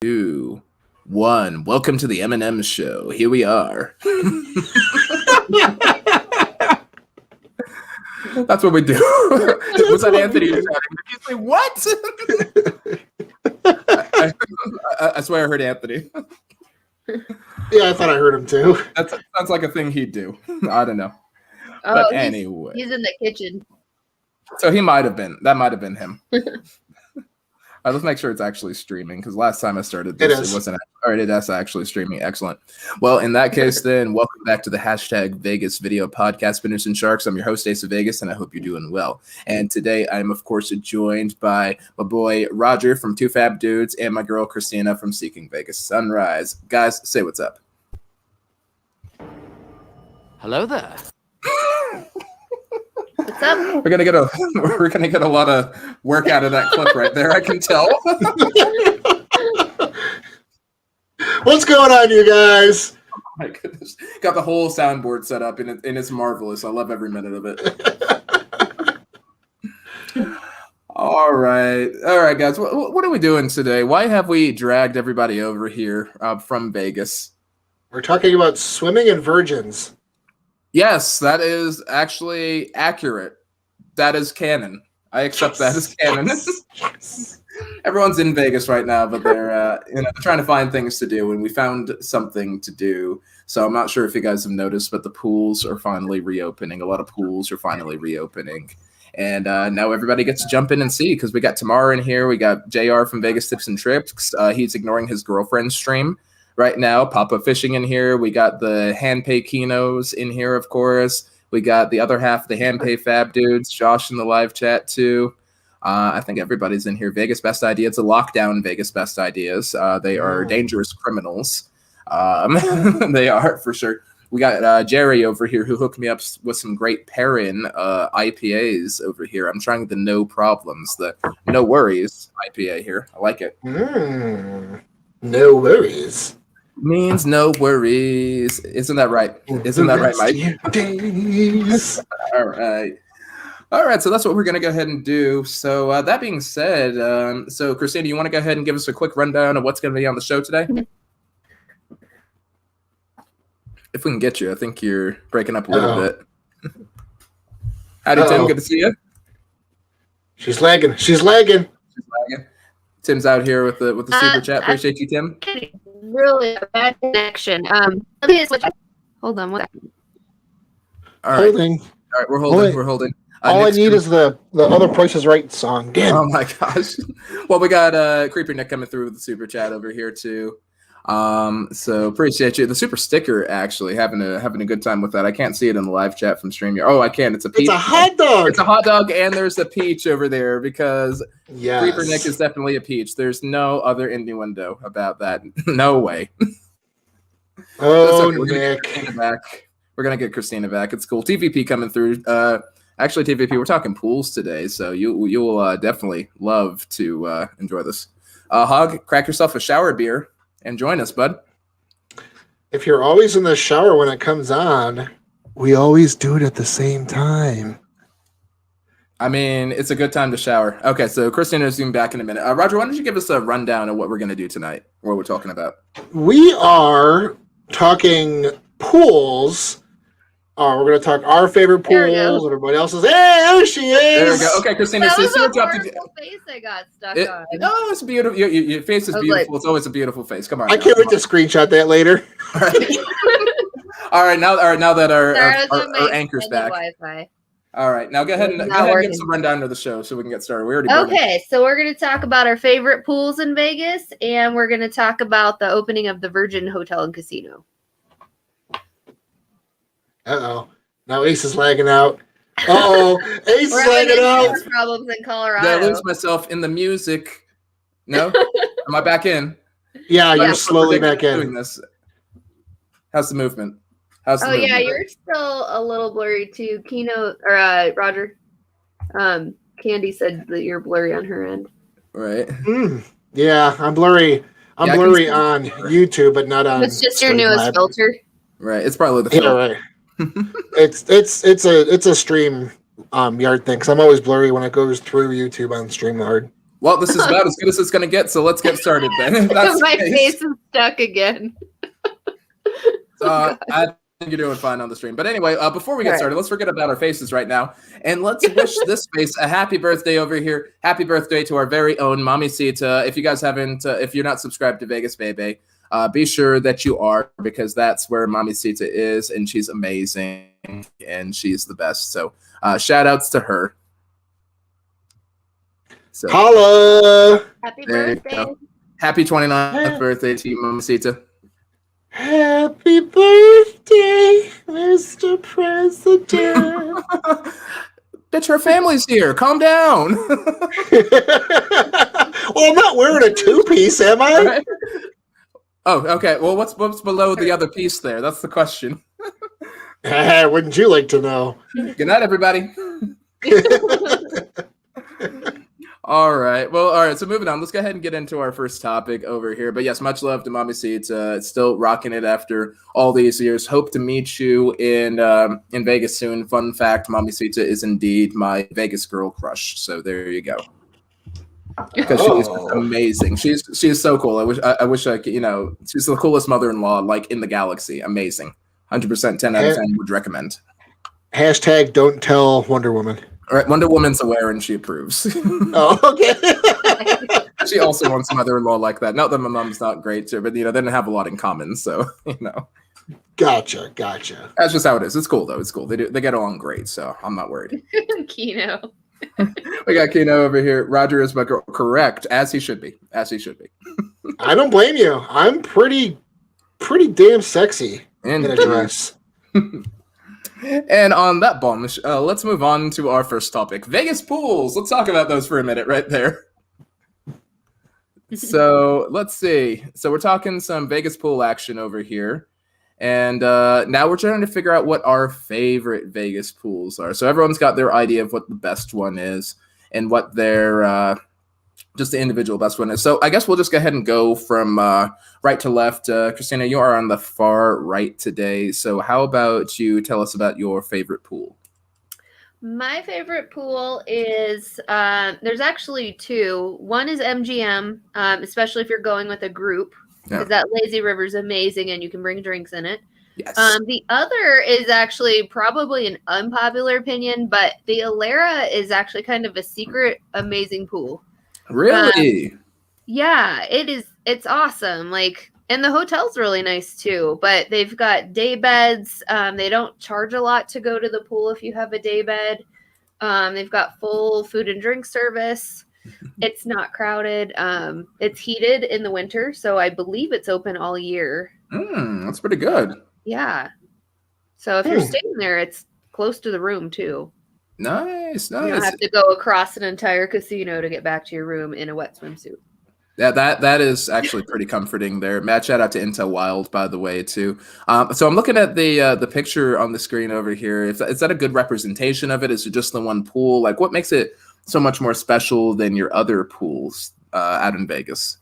2, 1. Welcome to the M&M show. Here we are. That's what we do. Was that Anthony? He's like, what? I swear I heard Anthony. Yeah, I thought I heard him too. That sounds like a thing he'd do. I don't know. Oh, but anyway. He's in the kitchen. So he might have been. That might have been him. All right, let's make sure it's actually streaming, because last time I started this, it wasn't. All right, it is actually streaming. Excellent. Well, in that case, then, welcome back to the #Vegas Video Podcast, Spinners and Sharks. I'm your host, Ace of Vegas, and I hope you're doing well. And today, I am, of course, joined by my boy, Roger from Two Fab Dudes, and my girl, Christina from Seeking Vegas Sunrise. Guys, say what's up. Hello there. What's up? We're gonna get a lot of work out of that clip right there. I can tell. What's going on, you guys? Oh my goodness! Got the whole soundboard set up, and it's marvelous. I love every minute of it. All right, guys. What are we doing today? Why have we dragged everybody over here from Vegas? We're talking about swimming and virgins. Yes, that is actually accurate. That is canon. I accept that as canon. Yes. Everyone's in Vegas right now, but they're trying to find things to do, and we found something to do. So I'm not sure if you guys have noticed, but the pools are finally reopening. A lot of pools are finally reopening. And now everybody gets to jump in and see, because we got Tamara in here. We got JR from Vegas Tips and Trips. He's ignoring his girlfriend's stream right now. Papa Fishing in here. We got the Handpay Kinos in here, of course. We got the other half of the Handpay Fab Dudes. Josh in the live chat, too. I think everybody's in here. Vegas Best Ideas. It's a lockdown Vegas Best Ideas. They are dangerous criminals. They are, for sure. We got Jerry over here who hooked me up with some great Perrin IPAs over here. I'm trying the No Problems, the No Worries IPA here. I like it. No worries. Means no worries. Isn't that right? Isn't that right, Mike? Days. All right. So that's what we're going to go ahead and do. So that being said, so Christina, you want to go ahead and give us a quick rundown of what's going to be on the show today? If we can get you. I think you're breaking up a little bit. Howdy, Tim. Good to see you. She's lagging. Tim's out here with the super chat. Appreciate you, Tim. Really a bad connection. Let me just hold on. What? All right. Holding. All right, we're holding. All I need is the other Price is Right song. Damn. Oh my gosh. Well, we got Creeper Nick coming through with the super chat over here too. So appreciate you. The super sticker actually having a good time with that. I can't see it in the live chat from StreamYard. Oh, I can. It's a peach. It's a hot dog. It's a hot dog, and there's a peach over there because yes. Creeper Nick is definitely a peach. There's no other innuendo about that. No way. Oh, okay. We're gonna get Christina back. It's cool. TVP coming through. Actually, TVP, we're talking pools today, so you will definitely love to enjoy this. Hog, crack yourself a shower beer and join us, bud. If you're always in the shower when it comes on, we always do it at the same time. I mean, it's a good time to shower. Okay, so Christina's zoom back in a minute. Roger, why don't you give us a rundown of what we're going to do tonight, what we're talking about? We are talking pools. We're going to talk our favorite pools. Everybody else's. Hey, there she is. There we go. Okay, Christina. That was a dropped horrible face I got stuck on. No, it's beautiful. Your face is beautiful. It's always a beautiful face. Come on. I can't wait to screenshot that later. All right. Now that our anchor's back. Wi-Fi. All right. Now go ahead and give us a rundown of the show so we can get started. We already Okay, so we're going to talk about our favorite pools in Vegas, and we're going to talk about the opening of the Virgin Hotel and Casino. Uh-oh. Now Ace is lagging out. Uh-oh. Ace is lagging out. Problems in Colorado. Did I lose myself in the music? No? Am I back in? Yeah, you're slowly back in. Doing this. How's the movement? Yeah, you're still a little blurry too. Roger. Candy said that you're blurry on her end. Right. Yeah, I'm blurry. I'm blurry on YouTube, but not on. It's just your newest filter. Right. It's probably the filter. Yeah, right. It's a stream yard thing, because I'm always blurry when it goes through YouTube on StreamYard. Well, this is about as good as it's going to get, so let's get started then. That's My face is stuck again. I think you're doing fine on the stream. But anyway, before we get started, let's forget about our faces right now. And let's wish this face a happy birthday over here. Happy birthday to our very own Mommy Sita. If you guys haven't, if you're not subscribed to Vegas Bebe, be sure that you are, because that's where Mommy Sita is, and she's amazing, and she's the best. So shout outs to her. So, holla! Happy birthday. Happy 29th birthday to you, Mommy Sita. Happy birthday, Mr. President. Bitch, her family's here. Calm down. Well, I'm not wearing a two-piece, am I? Right? Oh, okay. Well, what's below the other piece there? That's the question. Wouldn't you like to know? Good night, everybody. All right. Well, all right. So moving on, let's go ahead and get into our first topic over here. But yes, much love to Mommy Sita. It's still rocking it after all these years. Hope to meet you in Vegas soon. Fun fact: Mommy Sita is indeed my Vegas girl crush. So there you go. Because she's amazing. She's so cool. I wish I could. She's the coolest mother-in-law like in the galaxy. Amazing. 100%. 10 out of 10 would recommend. Hashtag don't tell Wonder Woman. All right, Wonder Woman's aware and she approves. Oh, okay. She also wants a mother-in-law like that. Not that my mom's not great, but they don't have a lot in common. So Gotcha. That's just how it is. It's cool though. It's cool. They get along great, so I'm not worried. Kino. We got Kino over here. Roger is my girl. Correct, as he should be. I don't blame you. I'm pretty damn sexy in a dress. And on that bomb, let's move on to our first topic, Vegas pools. Let's talk about those for a minute right there. So let's see. So we're talking some Vegas pool action over here. And now we're trying to figure out what our favorite Vegas pools are. So everyone's got their idea of what the best one is and what their just the individual best one is. So I guess we'll just go ahead and go from right to left. Christina, you are on the far right today. So how about you tell us about your favorite pool? My favorite pool is, there's actually two. One is MGM, especially if you're going with a group, because that lazy river is amazing and you can bring drinks in it. Yes. The other is actually probably an unpopular opinion, but the Alara is actually kind of a secret amazing pool. Really? Yeah, it is. It's awesome. And the hotel's really nice too, but they've got day beds. They don't charge a lot to go to the pool if you have a day bed. They've got full food and drink service. It's not crowded. It's heated in the winter, so I believe it's open all year. That's pretty good. Yeah. So if you're staying there, it's close to the room too. Nice. You don't have to go across an entire casino to get back to your room in a wet swimsuit. Yeah, that is actually pretty comforting there. Matt, shout out to Intel Wild, by the way, too. So I'm looking at the picture on the screen over here. Is that a good representation of it? Is it just the one pool? Like, what makes it so much more special than your other pools out in Vegas?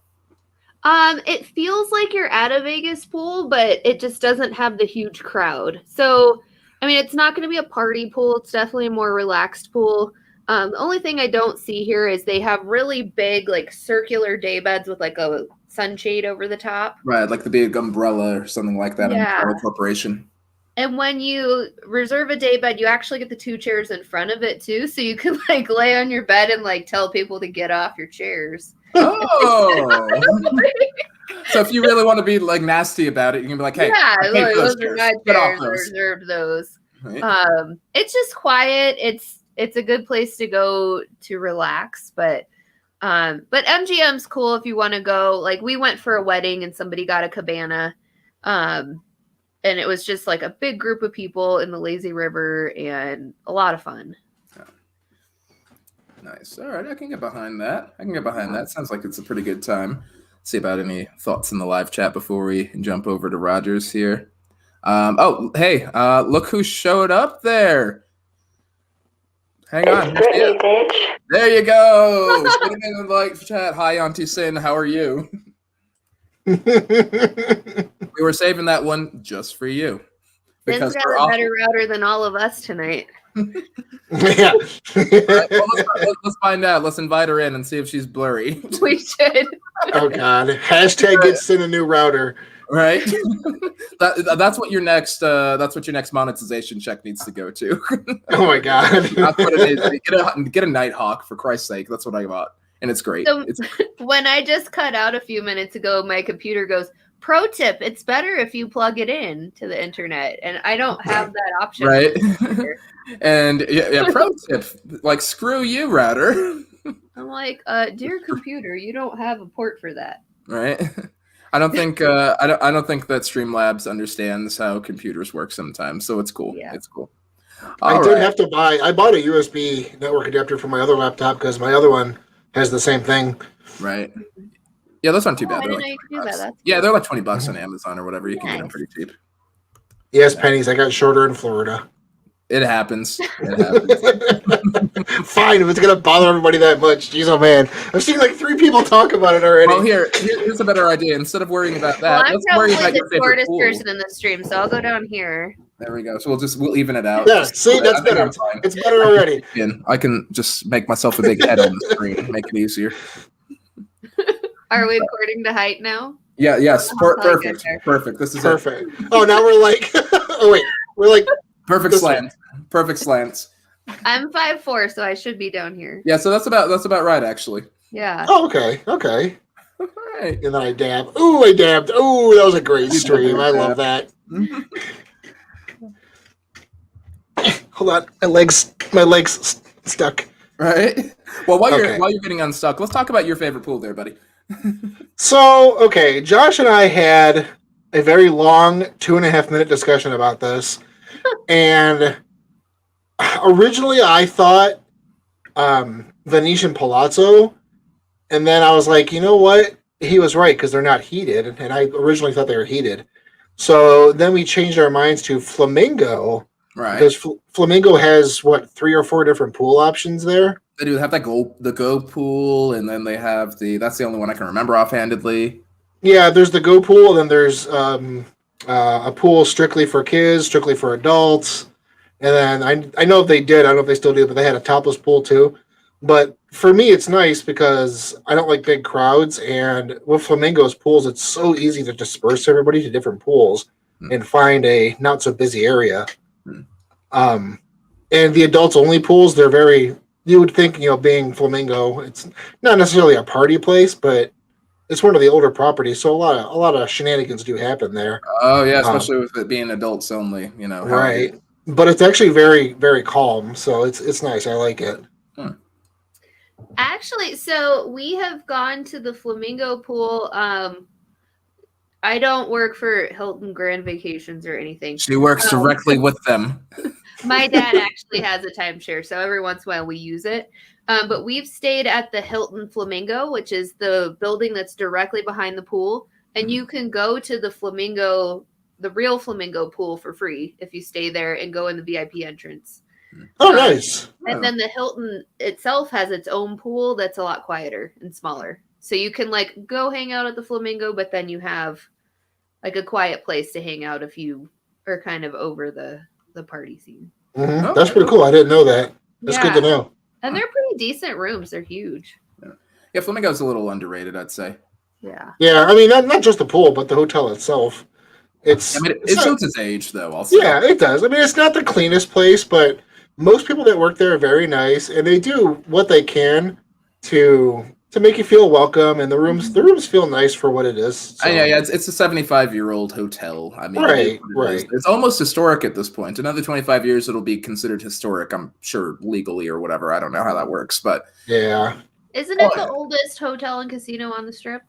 It feels like you're at a Vegas pool, but it just doesn't have the huge crowd. So, I mean, it's not going to be a party pool. It's definitely a more relaxed pool. The only thing I don't see here is they have really big, circular day beds with a sunshade over the top. Right, like the big umbrella or something like that. Yeah. In corporation. And when you reserve a day bed, you actually get the two chairs in front of it too, so you can lay on your bed and tell people to get off your chairs. Oh. So if you really want to be nasty about it, you can be like, "Hey, yeah, those are my chairs. I those. reserved those." Right. It's just quiet. It's a good place to go to relax, but MGM's cool if you want to go. We went for a wedding and somebody got a cabana, and it was just a big group of people in the lazy river and a lot of fun. Nice. All right, I can get behind that. Sounds like it's a pretty good time. See about any thoughts in the live chat before we jump over to Rogers here. Hey, look who showed up there. Hang on. Brittany, bitch. There you go. Putting in the live chat. Hi, Auntie Sin. How are you? We were saving that one just for you. Sin's got a better router than all of us tonight. Yeah. Right, well, let's find out. Let's invite her in and see if she's blurry. We should. Oh God! Hashtag get sent a new router. Right. That's what your next monetization check needs to go to. Oh my God! That's what it is. Get a Nighthawk for Christ's sake. That's what I got, and it's great. So, when I just cut out a few minutes ago, my computer goes, "Pro tip: it's better if you plug it in to the internet," and I don't have that option. Right. And yeah, pro tip: like screw you, router. I'm like, dear computer, you don't have a port for that. Right. I don't think I don't think that Streamlabs understands how computers work sometimes, so it's cool. Yeah. It's cool. I did have to buy. I bought a USB network adapter for my other laptop because my other one has the same thing. Right. Yeah, those aren't too bad. I They're didn't know like you could do that. That's yeah, cool. they're like $20 on Amazon or whatever. You can get them Nice. pretty cheap. Yes, pennies. I got shorter in Florida. It happens. It happens. Fine, if it's gonna bother everybody that much. Jeez, oh man, I've seen like 3 people talk about it already. Well, here's a better idea. Instead of worrying about Well, that, I'm let's worry probably about your the favorite shortest pool. person in the stream, so I'll go down here. There we go. So we'll even it out. Yeah, see, that's I think better. I'm fine. It's better already. I can just make myself a big head on the screen, make it easier. Are we according to height now? Yeah. Yes. I'll probably get Perfect. there. Perfect. This is Perfect. Oh, now we're like, oh wait, we're like perfect this slant. Perfect slants. I'm 5'4", so I should be down here. Yeah. So that's about right, actually. Yeah. Oh, okay. All right. And then I dab. Ooh, I dabbed. Ooh, that was a great stream. I love that. Hold on, my legs stuck. Right. Well, while Okay. you're getting unstuck, let's talk about your favorite pool, there, buddy. So, okay, Josh and I had a very long 2.5-minute discussion about this, and originally I thought Venetian Palazzo, and then I was like, you know what? He was right because they're not heated, and I originally thought they were heated. So then we changed our minds to Flamingo. Right. Because Flamingo has 3 or 4 different pool options there. They do have the go pool, and then they have that's the only one I can remember offhandedly. Yeah, there's the Go Pool, and then there's a pool strictly for kids, strictly for adults. And then I know if they did, I don't know if they still do, but they had a topless pool too. But for me, it's nice because I don't like big crowds, and with Flamingo's pools, it's so easy to disperse everybody to different pools and find a not so busy area. And the adults only pools, they're very, you would think, being Flamingo, it's not necessarily a party place, but it's one of the older properties, so a lot of shenanigans do happen there. Oh yeah, especially with it being adults only, Right. But it's actually very, very calm, so it's nice. I like it. Actually, so we have gone to the Flamingo pool. I don't work for Hilton Grand Vacations or anything. She works directly with them. My dad actually has a timeshare, so every once in a while we use it. But we've stayed at the Hilton Flamingo, which is the building that's directly behind the pool. And you can go to the real Flamingo pool for free if you stay there and go in the VIP entrance. Oh, nice. And then the Hilton itself has its own pool that's a lot quieter and smaller. So you can go hang out at the Flamingo, but then you have a quiet place to hang out if you are kind of over the party scene. Mm-hmm. That's pretty cool. I didn't know that. That's good to know. And they're pretty decent rooms. They're huge. Yeah, Flamingo's a little underrated, I'd say. Yeah. Yeah, I mean, not just the pool, but the hotel itself. It shows its age, though, also. Yeah, it does. I mean, it's not the cleanest place, but most people that work there are very nice, and they do what they can to make you feel welcome, and the rooms feel nice for what it is. So. Yeah, it's a 75-year-old hotel. I mean, right. It's almost historic at this point. Another 25 years, it'll be considered historic, I'm sure, legally or whatever. I don't know how that works, but yeah. Isn't it the oldest hotel and casino on the Strip?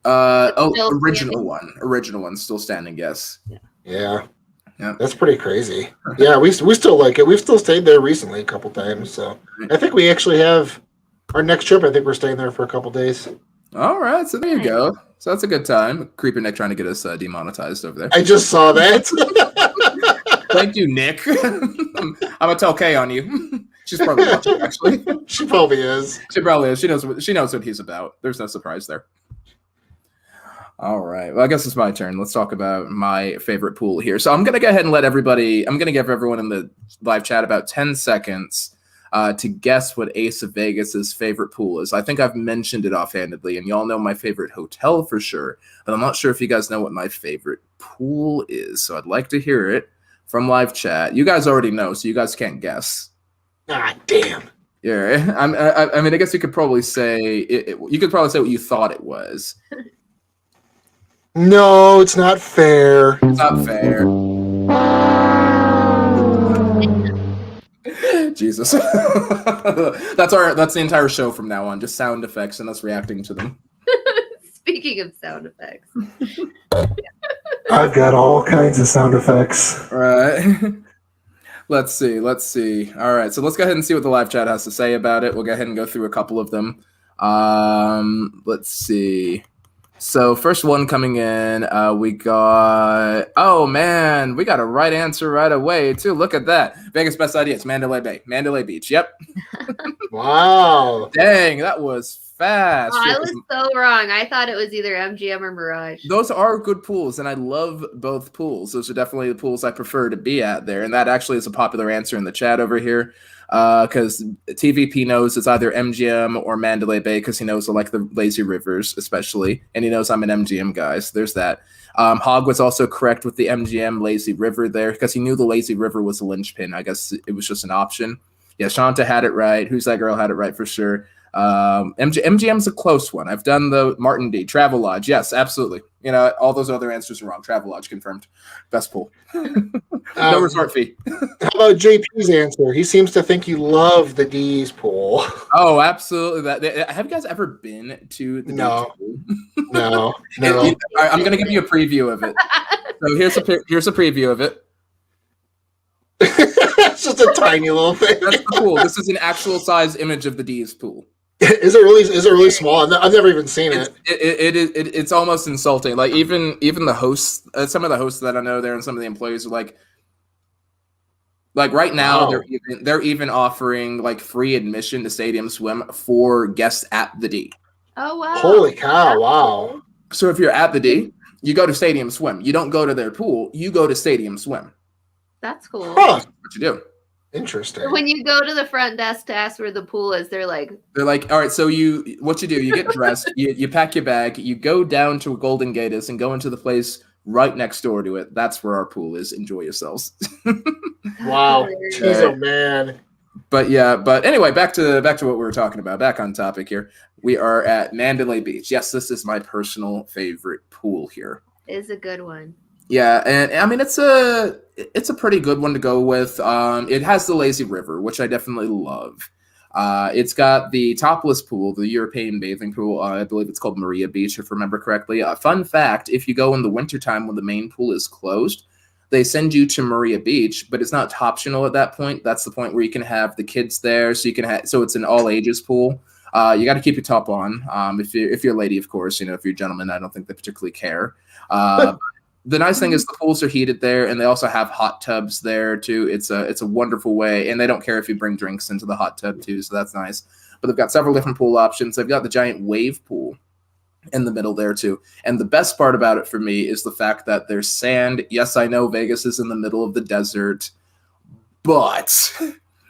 Original one, still standing. Yes. Yeah. That's pretty crazy. Yeah, we still like it. We've still stayed there recently a couple times. So I think we actually have our next trip. I think we're staying there for a couple days. All right, so there you go. So that's a good time. Creeper Nick trying to get us demonetized over there. I just saw that. Thank you, Nick. I'm gonna tell Kay on you. She's probably watching, actually. She probably is. She probably is. She knows what he's about. There's no surprise there. All right. Well, I guess it's my turn. Let's talk about my favorite pool here. So I'm going to go ahead and let everybody, I'm going to give everyone in the live chat about 10 seconds to guess what Ace of Vegas's favorite pool is. I think I've mentioned it offhandedly, and y'all know my favorite hotel for sure, but I'm not sure if you guys know what my favorite pool is. So I'd like to hear it from live chat. You guys already know, so you guys can't guess. Ah, damn. Yeah. I mean, I guess you could probably say, you could probably say what you thought it was. No, it's not fair. It's not fair. Jesus. That's the entire show from now on, just sound effects and us reacting to them. Speaking of sound effects. I've got all kinds of sound effects. All right. Let's see. All right, so let's go ahead and see what the live chat has to say about it. We'll go ahead and go through a couple of them. Let's see. So first one coming in, we got, oh man, we got a right answer right away too. Look at that. Vegas best idea. It's Mandalay Bay. Mandalay Beach. Yep. Wow. Dang, that was fast. Oh, I was so wrong. I thought it was either MGM or Mirage. Those are good pools, and I love both pools. Those are definitely the pools I prefer to be at there. And that actually is a popular answer in the chat over here. Because TVP knows it's either MGM or Mandalay Bay because he knows I like the lazy rivers especially, and he knows I'm an MGM guy, so there's that. Hog was also correct with the MGM lazy river there because he knew the lazy river was a linchpin. I guess it was just an option. Yeah, Shanta had it right. Who's That Girl had it right for sure. MGM's a close one. I've done the Martin D. Travelodge. Yes, absolutely. You know, all those other answers are wrong. Travelodge confirmed. Best pool. No resort fee. How about JP's answer? He seems to think you love the D's pool. Oh, absolutely. Have you guys ever been to the No. beach pool? No. I'm going to give you a preview of it. So here's a preview of it. It's just a tiny little thing. That's the pool. This is an actual size image of the D's pool. Is it really small? I've never even seen it. It's almost insulting. Like even the hosts, some of the hosts that I know there, and some of the employees are like right now Wow. they're even offering like free admission to Stadium Swim for guests at the D. Oh wow! Holy cow! Wow. So if you're at the D, you go to Stadium Swim. You don't go to their pool. You go to Stadium Swim. That's cool. Huh. That's what you do. Interesting. When you go to the front desk to ask where the pool is, they're like, all right, so what you do, you get dressed, you pack your bag, you go down to Golden Gate is and go into the place right next door to it. That's where our pool is. Enjoy yourselves. Wow. Hilarious. Jeez, oh man. But anyway, back to what we were talking about. Back on topic here. We are at Mandalay Beach. Yes, this is my personal favorite pool here. Is a good one. Yeah, and I mean it's a pretty good one to go with. It has the lazy river, which I definitely love. It's got the topless pool, the European bathing pool. I believe it's called Maria Beach, if I remember correctly. Fun fact, if you go in the wintertime when the main pool is closed, they send you to Maria Beach, but it's not optional at that point. That's the point where you can have the kids there, so you can have, so it's an all ages pool. You got to keep your top on. If you're a lady, of course, if you're a gentleman, I don't think they particularly care. The nice thing is the pools are heated there, and they also have hot tubs there too. It's a wonderful way, and they don't care if you bring drinks into the hot tub too, so that's nice. But they've got several different pool options. They've got the giant wave pool in the middle there too. And the best part about it for me is the fact that there's sand. Yes, I know Vegas is in the middle of the desert, but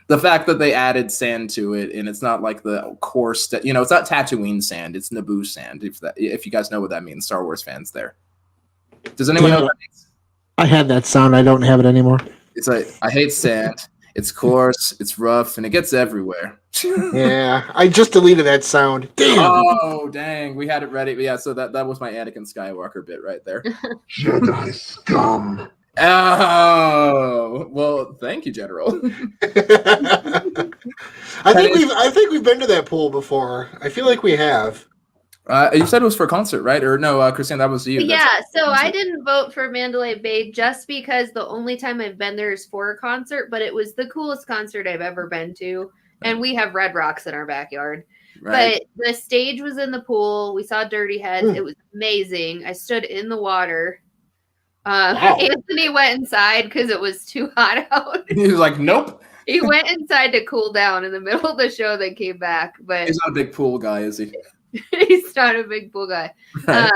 the fact that they added sand to it, and it's not like the coarse, it's not Tatooine sand, it's Naboo sand. If you guys know what that means, Star Wars fans there. Does anyone know what that means? I had that sound. I don't have it anymore. It's like, I hate sand. It's coarse, it's rough, and it gets everywhere. Yeah, I just deleted that sound. Damn. Oh, dang. We had it ready. But yeah, so that was my Anakin Skywalker bit right there. Jedi scum. Oh, well, thank you, General. I think we've been to that pool before. I feel like we have. You said it was for a concert, right? Or no, Christine, that was you. Yeah, so I didn't vote for Mandalay Bay just because the only time I've been there is for a concert, but it was the coolest concert I've ever been to. And we have Red Rocks in our backyard. Right. But the stage was in the pool. We saw Dirty Heads. It was amazing. I stood in the water. Wow. Anthony went inside because it was too hot out. He was like, nope. He went inside to cool down in the middle of the show, then came back. But He's not a big pool guy, is he? he's not a big pool guy. Right.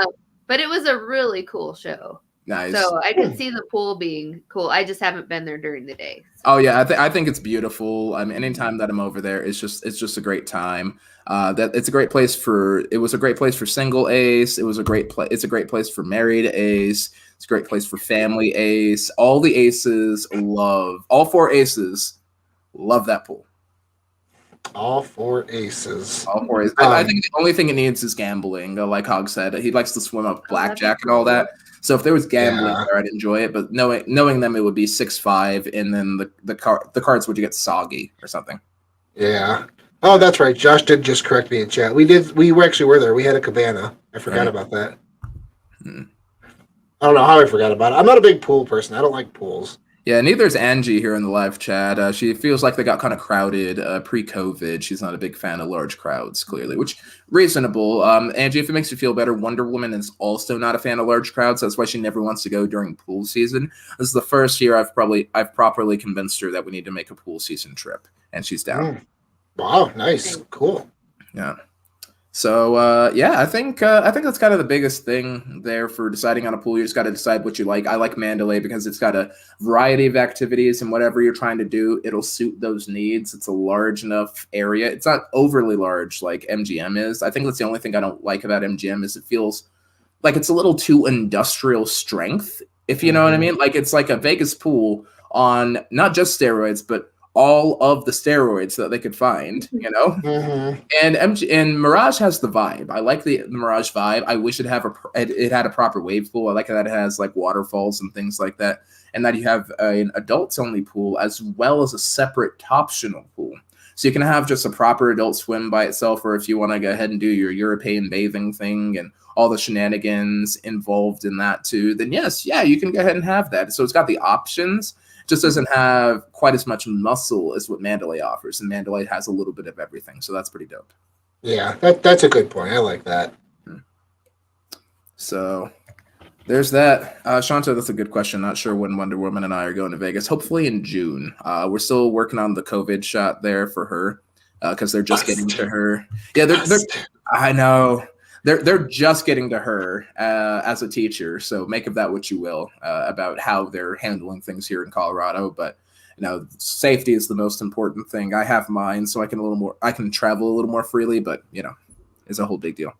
But it was a really cool show. Nice. So I could see the pool being cool. I just haven't been there during the day. So. Oh yeah, I think it's beautiful. I mean, anytime that I'm over there, it's just a great time. That it's a great place for. It was a great place for single Ace. It was a great place. It's a great place for married Ace. It's a great place for family Ace. All 4 aces love that pool. All 4 aces. All 4 aces. I think the only thing it needs is gambling. Like Hog said, he likes to swim up blackjack and all that. So if there was gambling there, I'd enjoy it. But knowing them, it would be 6-5, and then the cards would get soggy or something. Yeah. Oh, that's right. Josh did just correct me in chat. We actually were there. We had a cabana. I forgot about that. I don't know how I forgot about it. I'm not a big pool person. I don't like pools. Yeah, neither is Angie here in the live chat. She feels like they got kind of crowded pre-COVID. She's not a big fan of large crowds, clearly, which reasonable. Angie, if it makes you feel better, Wonder Woman is also not a fan of large crowds. That's why she never wants to go during pool season. This is the first year I've properly convinced her that we need to make a pool season trip, and she's down. Wow, nice, cool. Yeah. So I think that's kind of the biggest thing there for deciding on a pool. You just got to decide what you like. I like Mandalay because it's got a variety of activities, and whatever you're trying to do, it'll suit those needs. It's a large enough area. It's not overly large like MGM is. I think that's the only thing I don't like about MGM is it feels like it's a little too industrial strength, if you know what I mean. Like it's like a Vegas pool on not just steroids, but all of the steroids that they could find, you know? And Mirage has the vibe. I like the Mirage vibe. I wish it had a proper wave pool. I like that it has like waterfalls and things like that. And that you have an adults only pool as well as a separate optional pool. So you can have just a proper adult swim by itself, or if you want to go ahead and do your European bathing thing and all the shenanigans involved in that too, then yes, you can go ahead and have that. So it's got the options. Just doesn't have quite as much muscle as what Mandalay offers, and Mandalay has a little bit of everything, so that's pretty dope. Yeah, that's a good point. I like that. So there's that. Shanta, that's a good question. Not sure when Wonder Woman and I are going to Vegas. Hopefully in June. We're still working on the COVID shot there for her because they're just getting to her. Yeah, they're I know. They're just getting to her as a teacher, so make of that what you will about how they're handling things here in Colorado. But safety is the most important thing. I have mine, so I can travel a little more freely. But it's a whole big deal.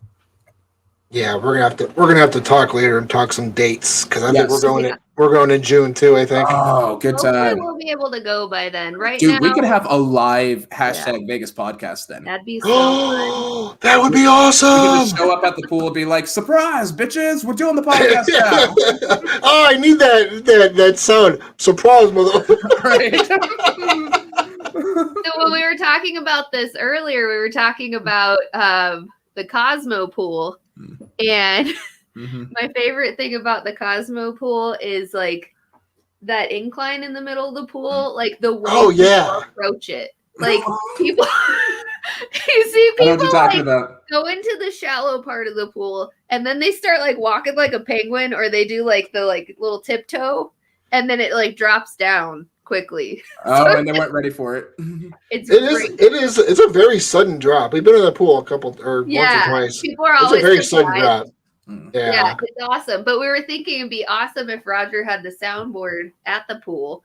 Yeah, we're gonna have to talk later and talk some dates because I think we're going in June too. I think. Oh, good time. We'll be able to go by then. Dude, we could have a live #Vegas podcast then. That'd be so fun. That would be awesome. We could just show up at the pool and be like, "Surprise, bitches! We're doing the podcast now." Oh, I need that sound. Surprise, mother. Right. So when we were talking about this earlier, we were talking about the Cosmo Pool. And my favorite thing about the Cosmo Pool is like that incline in the middle of the pool, like the way people approach it. Like people, you see people go into the shallow part of the pool, and then they start like walking like a penguin, or they do like the little tiptoe, and then it like drops down quickly. Oh, and they weren't ready for it. It is. It's a very sudden drop. We've been in the pool once or twice. People are always a very sudden drop. Yeah, it's awesome. But we were thinking it'd be awesome if Roger had the soundboard at the pool.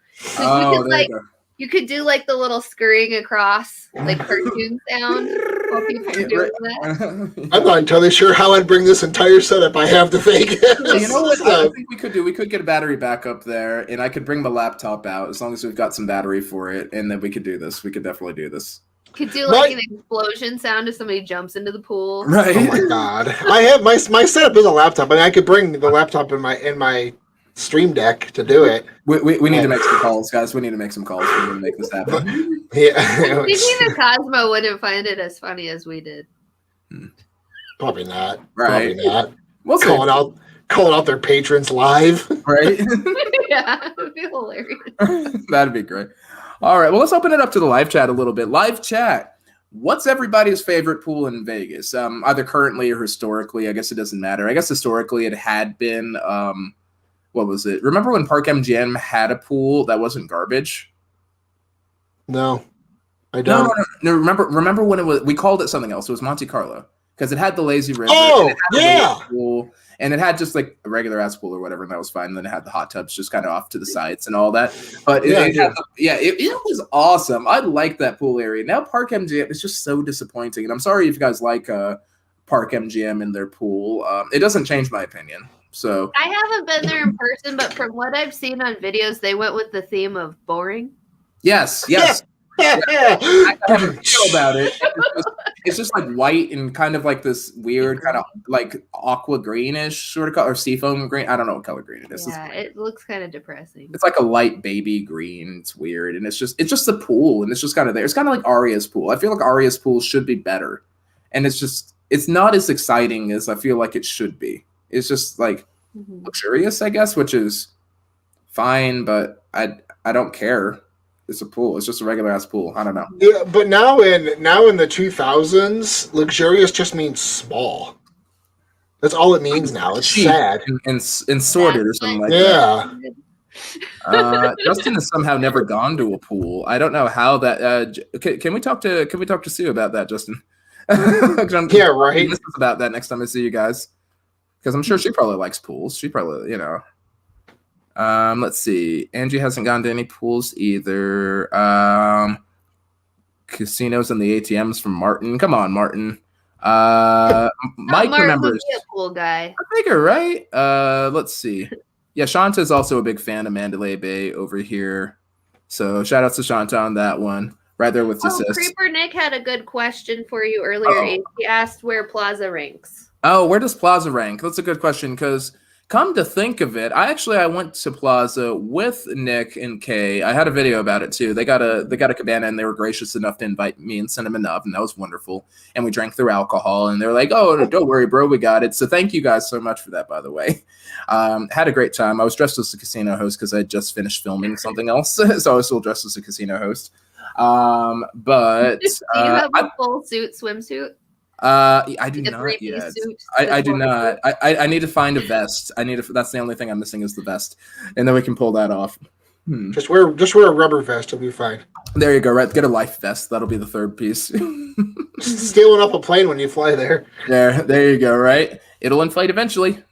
You could do like the little scurrying across, like cartoon sound while people are doing that. I'm not entirely sure how I'd bring this entire setup I have to Vegas. You know what I think we could do? We could get a battery backup there, and I could bring the laptop out as long as we've got some battery for it, and then we could do this. We could definitely do this. Could do like an explosion sound if somebody jumps into the pool. Right. Oh my god. I have my setup is a laptop, and I could bring the laptop in my Stream Deck to do it. We need to make some calls, guys. We need to make some calls. We need to make this happen. Thinking the Cosmo wouldn't find it as funny as we did. Probably not. Right. Probably not. We'll calling out their patrons live. Right. Yeah, it would be hilarious. That'd be great. All right. Well, let's open it up to the live chat a little bit. Live chat. What's everybody's favorite pool in Vegas? Either currently or historically. I guess it doesn't matter. I guess historically it had been what was it? Remember when Park MGM had a pool that wasn't garbage? No, I don't. No. Remember when it was? We called it something else. It was Monte Carlo. because it had the lazy river. Oh, and it had a yeah. lazy pool, and it had just like a regular ass pool or whatever, and that was fine. And then it had the hot tubs just kind of off to the sides and all that. But it was awesome. I like that pool area. Now Park MGM is just so disappointing, and I'm sorry if you guys like Park MGM in their pool. It doesn't change my opinion. So I haven't been there in person, but from what I've seen on videos, they went with the theme of boring. yes. I have a feel about it. It's just like white and kind of like this weird kind of like aqua greenish sort of color, or seafoam green. I don't know what color green it is. Yeah, it looks kind of depressing. It's like a light baby green. It's weird, and it's just the pool, and it's just kind of there. It's kind of like Arya's pool. I feel like Arya's pool should be better, and it's not as exciting as I feel like it should be. It's just like luxurious, I guess, which is fine, but I don't care. It's a pool. It's just a regular ass pool. I don't know. Yeah, but now in the 2000s, luxurious just means small. That's all it means now. It's cheap sad and sorted or something like that. Yeah. Justin has somehow never gone to a pool. I don't know how that. Can we talk to Sue about that, Justin? Yeah, right. This is about that next time I see you guys, because I'm sure she probably likes pools. She probably, let's see. Angie hasn't gone to any pools either. Casinos and the ATMs from Martin. Come on, Martin. Mike remembers. A pool guy. I figure, right? Let's see. Yeah, Shanta's also a big fan of Mandalay Bay over here. So shout out to Shanta on that one. Right there with the Creeper Nick had a good question for you earlier. He asked where Plaza ranks. Oh, where does Plaza rank? That's a good question, because come to think of it, I went to Plaza with Nick and Kay. I had a video about it too. They got a cabana, and they were gracious enough to invite me and Cinnamon up, and that was wonderful. And we drank their alcohol, and they were like, "Oh, don't worry, bro, we got it." So thank you guys so much for that, by the way. Had a great time. I was dressed as a casino host because I had just finished filming something else, so I was still dressed as a casino host. But do you have a full swimsuit? I do not yet. I do not. I need to find a vest. That's the only thing I'm missing is the vest, and then we can pull that off. Just wear a rubber vest. It'll be fine. There you go. Right, get a life vest. That'll be the third piece. Stealing up a plane when you fly there. There you go. Right, it'll inflate eventually.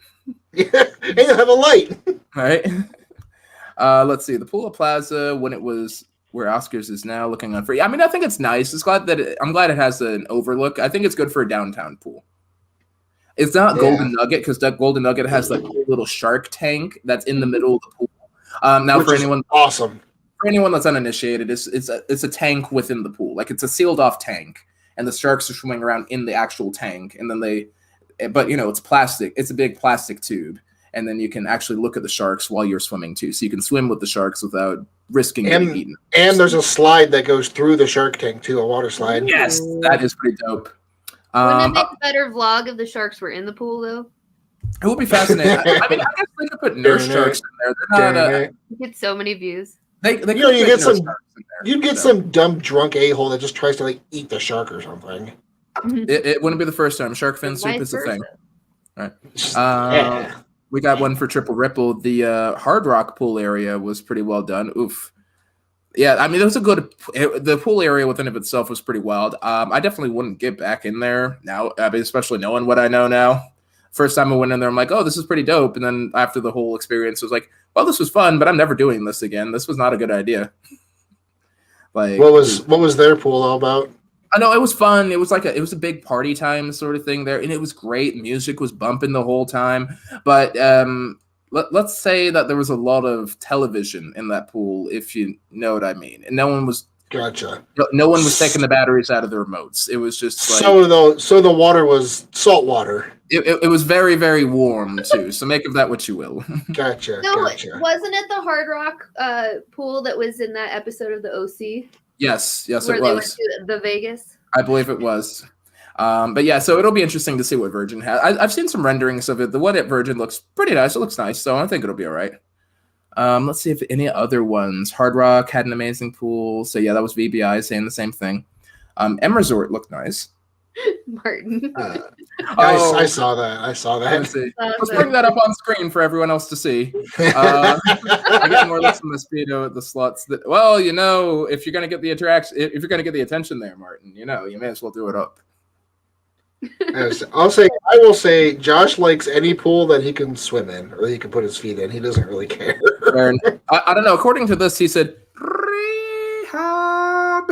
Yeah, and you'll have a light. Right. Let's see. The Pool Plaza, when it was where Oscars is now, looking on free. I mean, I think it's nice. I'm glad it has an overlook. I think it's good for a downtown pool. It's not Golden Nugget, because that Golden Nugget has like a little shark tank that's in the middle of the pool. Now, which for anyone awesome. For anyone that's uninitiated, it's a tank within the pool. Like, it's a sealed off tank, and the sharks are swimming around in the actual tank. And then it's plastic. It's a big plastic tube. And then you can actually look at the sharks while you're swimming too. So you can swim with the sharks without risking getting eaten. And there's a slide that goes through the shark tank too, a water slide. Yes, that is pretty dope. Wouldn't it make a better vlog if the sharks were in the pool though? It would be fascinating. I mean, I guess they could put nurse sharks in there. They're not. You get so many views. You get some. You'd get some dumb drunk a-hole that just tries to like eat the shark or something. Mm-hmm. It wouldn't be the first time. Shark fin soup is a thing. All right. We got one for Triple Ripple. The Hard Rock pool area was pretty well done. Oof. Yeah, I mean, it was the pool area within of itself was pretty wild. I definitely wouldn't get back in there now, especially knowing what I know now. First time I went in there, I'm like, oh, this is pretty dope. And then after the whole experience, I was like, well, this was fun, but I'm never doing this again. This was not a good idea. Like, what was their pool all about? I know it was fun. It was a big party time sort of thing there, and it was great. Music was bumping the whole time. But let's say that there was a lot of television in that pool, if you know what I mean. And no one was taking the batteries out of the remotes. It was just like so the water was salt water. It was very, very warm too. So make of that what you will. Gotcha. Wasn't it the Hard Rock pool that was in that episode of the OC? Yes, it was. Where they went to the Vegas? I believe it was. But yeah, so it'll be interesting to see what Virgin has. I've seen some renderings of it. The one at Virgin looks pretty nice. It looks nice, so I think it'll be all right. Let's see if any other ones. Hard Rock had an amazing pool. So yeah, that was VBI saying the same thing. M Resort looked nice. Martin. I saw that. Let's bring that up on screen for everyone else to see. I get more or less mosquito at the sluts. Well, if you're gonna get the attention there, Martin, you may as well do it up. I will say, Josh likes any pool that he can swim in or he can put his feet in. He doesn't really care. I don't know. According to this, he said rehab.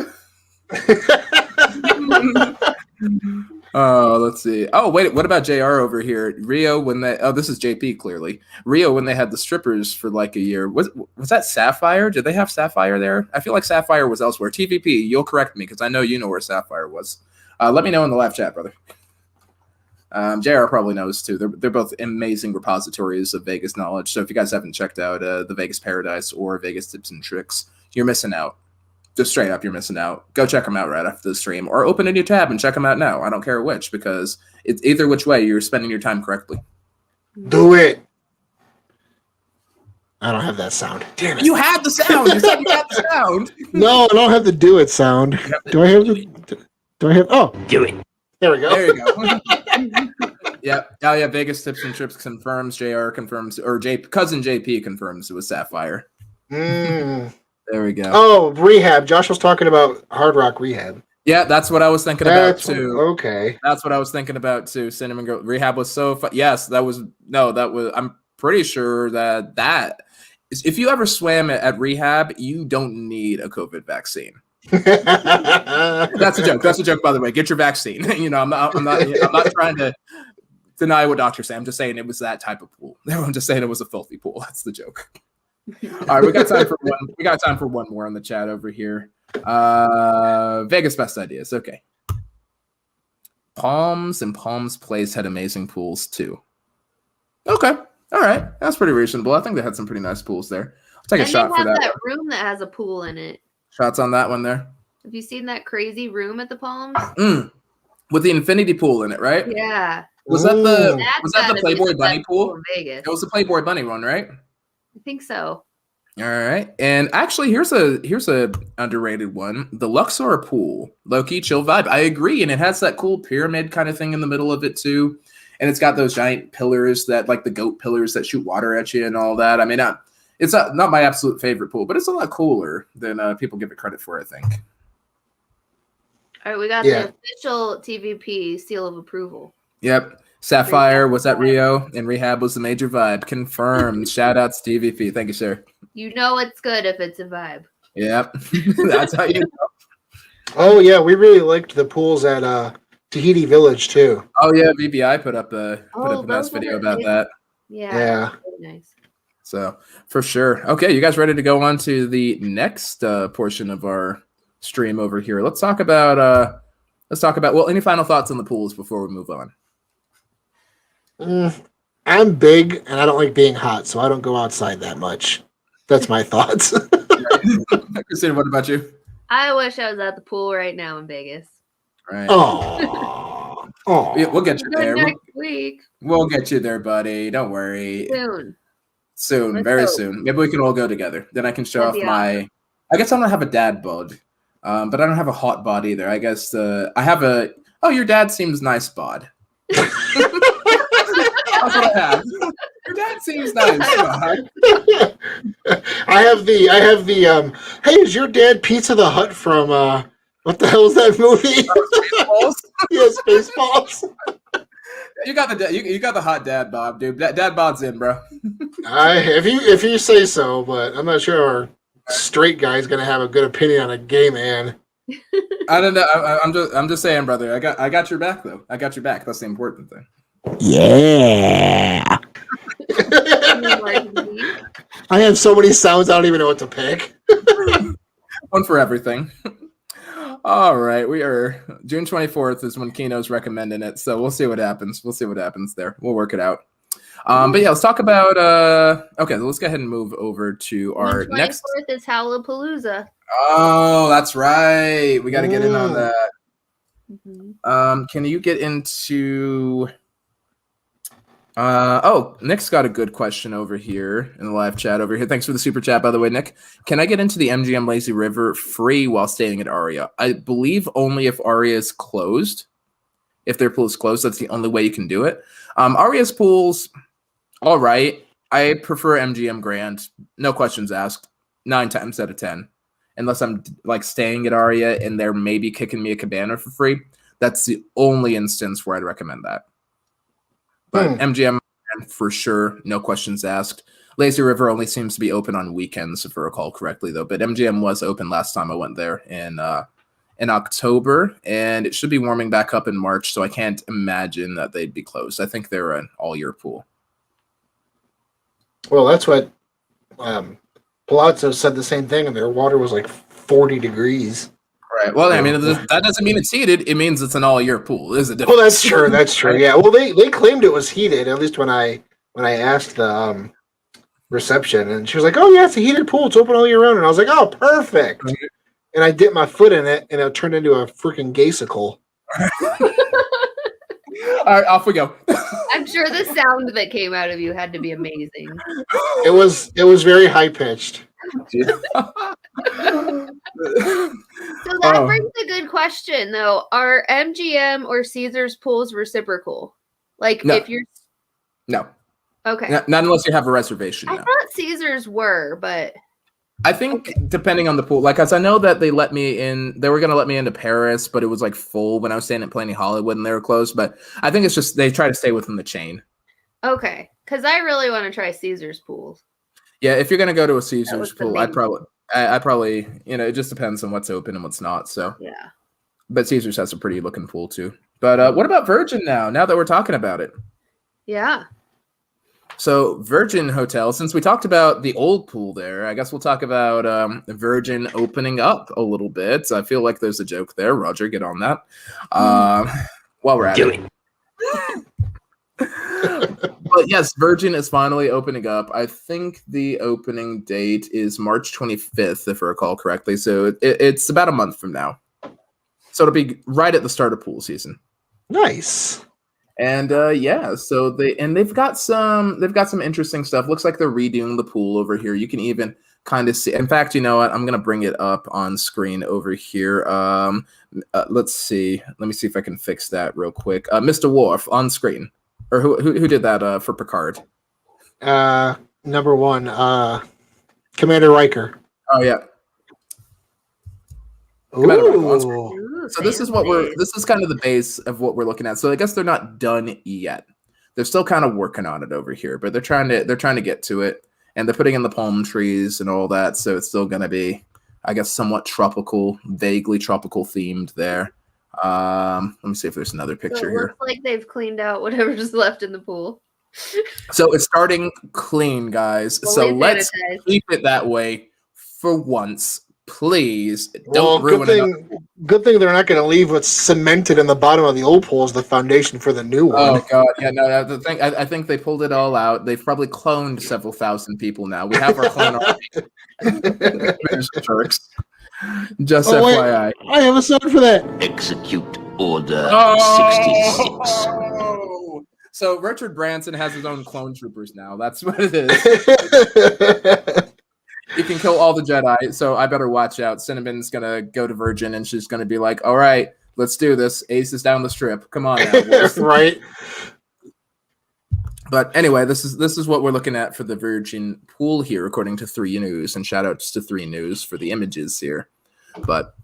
Oh, let's see. Oh, wait. What about JR over here? Rio, when they this is JP clearly. Rio, when they had the strippers for like a year. Was that Sapphire? Did they have Sapphire there? I feel like Sapphire was elsewhere. TVP, you'll correct me because I know you know where Sapphire was. Let me know in the live chat, brother. JR probably knows too. They're both amazing repositories of Vegas knowledge. So if you guys haven't checked out the Vegas Paradise or Vegas Tips and Tricks, you're missing out. Just straight up, you're missing out. Go check them out right after the stream, or open a new tab and check them out now. I don't care which, because it's either which way you're spending your time correctly. Do it. I don't have that sound. Damn it! You had the sound. You said you had the sound. No, I don't have the do it sound. Do I have the? Do I have? Oh, Do it. There we go. There you go. Yeah. Oh yeah. Vegas Tips and Trips confirms. JR confirms, or cousin JP confirms it was Sapphire. There we go. Oh, rehab. Josh was talking about Hard Rock Rehab. Yeah, that's what I was thinking about too. Okay. That's what I was thinking about too. Cinnamon Girl Rehab was so fun. Yes, that was. I'm pretty sure that is, if you ever swam at rehab, you don't need a COVID vaccine. That's a joke. That's a joke, by the way. Get your vaccine. I'm not trying to deny what doctors say. I'm just saying it was that type of pool. I'm just saying it was a filthy pool. That's the joke. All right, we got time for one. We got time for one more in the chat over here. Vegas best ideas. Okay. Palms and Palms Place had amazing pools too. Okay. All right. That's pretty reasonable. I think they had some pretty nice pools there. I'll take a shot for that. They have that room that has a pool in it. Shots on that one there. Have you seen that crazy room at the Palms? With the infinity pool in it, right? Yeah. Was that the Playboy Bunny pool? In Vegas. It was the Playboy Bunny one, right? I think so. All right. And actually, here's a underrated one. The Luxor Pool. Low-key chill vibe. I agree. And it has that cool pyramid kind of thing in the middle of it too. And it's got those giant pillars that, like the goat pillars that shoot water at you and all that. I mean, it's not my absolute favorite pool, but it's a lot cooler than people give it credit for, I think. All right, we got the official TVP seal of approval. Yep. Sapphire was at Rio, and Rehab was the major vibe. Confirmed. Shout out to TVP. Thank you, sir. You know it's good if it's a vibe. Yep. That's how you know. Oh, yeah. We really liked the pools at Tahiti Village, too. Oh, yeah. VBI put up a nice video about that. Yeah. Really nice. So, for sure. Okay, you guys ready to go on to the next portion of our stream over here? Let's talk about, well, any final thoughts on the pools before we move on? I'm big, and I don't like being hot, so I don't go outside that much. That's my thoughts. Christina, what about you? I wish I was at the pool right now in Vegas. Right. Oh, yeah, we'll get you there. Next week. We'll get you there, buddy. Don't worry. Soon, Let's very go. soon. Maybe we can all go together. Then I can show off my. I guess I don't have a dad bod, but I don't have a hot bod either. I guess I have a. Oh, your dad seems nice bod. That's what I have. Your dad seems nice. I have the. Hey, is your dad Pizza the Hut from what the hell is that movie? Spaceballs. Yeah, Spaceballs. You got the hot dad bod, dude. Dad bod's in, bro. If you say so, but I'm not sure our straight guy's gonna have a good opinion on a gay man. I don't know. I'm just saying, brother. I got your back though. I got your back. That's the important thing. Yeah. I have so many sounds I don't even know what to pick. One for everything. All right, we are June 24th is when Kino's recommending it, so we'll see what happens. We'll see what happens there. We'll work it out. But yeah, let's talk about. Okay, let's go ahead and move over to our next. 24th is Hallowpalooza. Oh, that's right. We got to get in on that. Mm-hmm. Can you get into? Nick's got a good question over here in the live chat over here. Thanks for the super chat, by the way, Nick. Can I get into the MGM Lazy River free while staying at Aria? I believe only if Aria is closed. If their pool is closed, that's the only way you can do it. Aria's pool's all right. I prefer MGM Grand. No questions asked. 9 times out of 10. Unless I'm like staying at Aria and they're maybe kicking me a cabana for free. That's the only instance where I'd recommend that. But MGM, for sure, no questions asked. Lazy River only seems to be open on weekends, if I recall correctly, though. But MGM was open last time I went there in October, and it should be warming back up in March, so I can't imagine that they'd be closed. I think they're an all-year pool. Well, that's what Palazzo said the same thing, and their water was like 40 degrees. Right. Well, I mean, that doesn't mean it's heated. It means it's an all-year pool. Is it? Well, that's true. That's true. Yeah. Well, they claimed it was heated. At least when I asked the reception, and she was like, "Oh yeah, it's a heated pool. It's open all year round." And I was like, "Oh, perfect." And I dipped my foot in it, and it turned into a freaking gaysicle. All right, off we go. I'm sure the sound that came out of you had to be amazing. It was very high pitched. So that brings a good question, though. Are MGM or Caesars pools reciprocal? Like, No. if you're... No. Okay. Not unless you have a reservation. I No. thought Caesars were, but... I think depending on the pool, like, as I know that they let me in, they were going to let me into Paris, but it was like full when I was staying at Planet Hollywood and they were closed. But I think it's just they try to stay within the chain. Okay. Because I really want to try Caesars pools. Yeah, if you're going to go to a Caesars pool, I probably, it just depends on what's open and what's not. So, yeah. But Caesars has a pretty looking pool too. But what about Virgin now that we're talking about it? Yeah. So Virgin Hotel, since we talked about the old pool there, I guess we'll talk about Virgin opening up a little bit. I feel like there's a joke there. Roger, get on that. While we're at it. But yes, Virgin is finally opening up. I think the opening date is March 25th, if I recall correctly. So it's about a month from now. So it'll be right at the start of pool season. Nice. And so they've got some interesting stuff. Looks like they're redoing the pool over here. You can even kind of see. In fact, you know what? I'm gonna bring it up on screen over here. Let's see. Let me see if I can fix that real quick. Mr. Worf on screen, or who did that for Picard? Number one, Commander Riker. Oh yeah. Ooh. So this is kind of the base of what we're looking at. So I guess they're not done yet. They're still kind of working on it over here, but they're trying to get to it, and they're putting in the palm trees and all that. So it's still going to be, I guess, somewhat tropical, vaguely tropical themed there. Let me see if there's another picture here. Looks like they've cleaned out whatever's left in the pool. So it's starting clean, guys. So let's keep it that way for once. Please don't ruin it. Good thing they're not going to leave what's cemented in the bottom of the old pool as the foundation for the new one. Oh god, yeah, no. The thing, I think they pulled it all out. They've probably cloned several thousand people now. We have our clone army. Jerks. Just FYI. Wait, I have a sound for that. Execute Order 66. So Richard Branson has his own clone troopers now. That's what it is. You can kill all the Jedi, so I better watch out. Cinnamon's gonna go to Virgin, and she's gonna be like, "All right, let's do this. Ace is down the strip. Come on now, right?" But anyway, this is what we're looking at for the Virgin pool here, according to 3 News, and shout outs to 3 News for the images here. But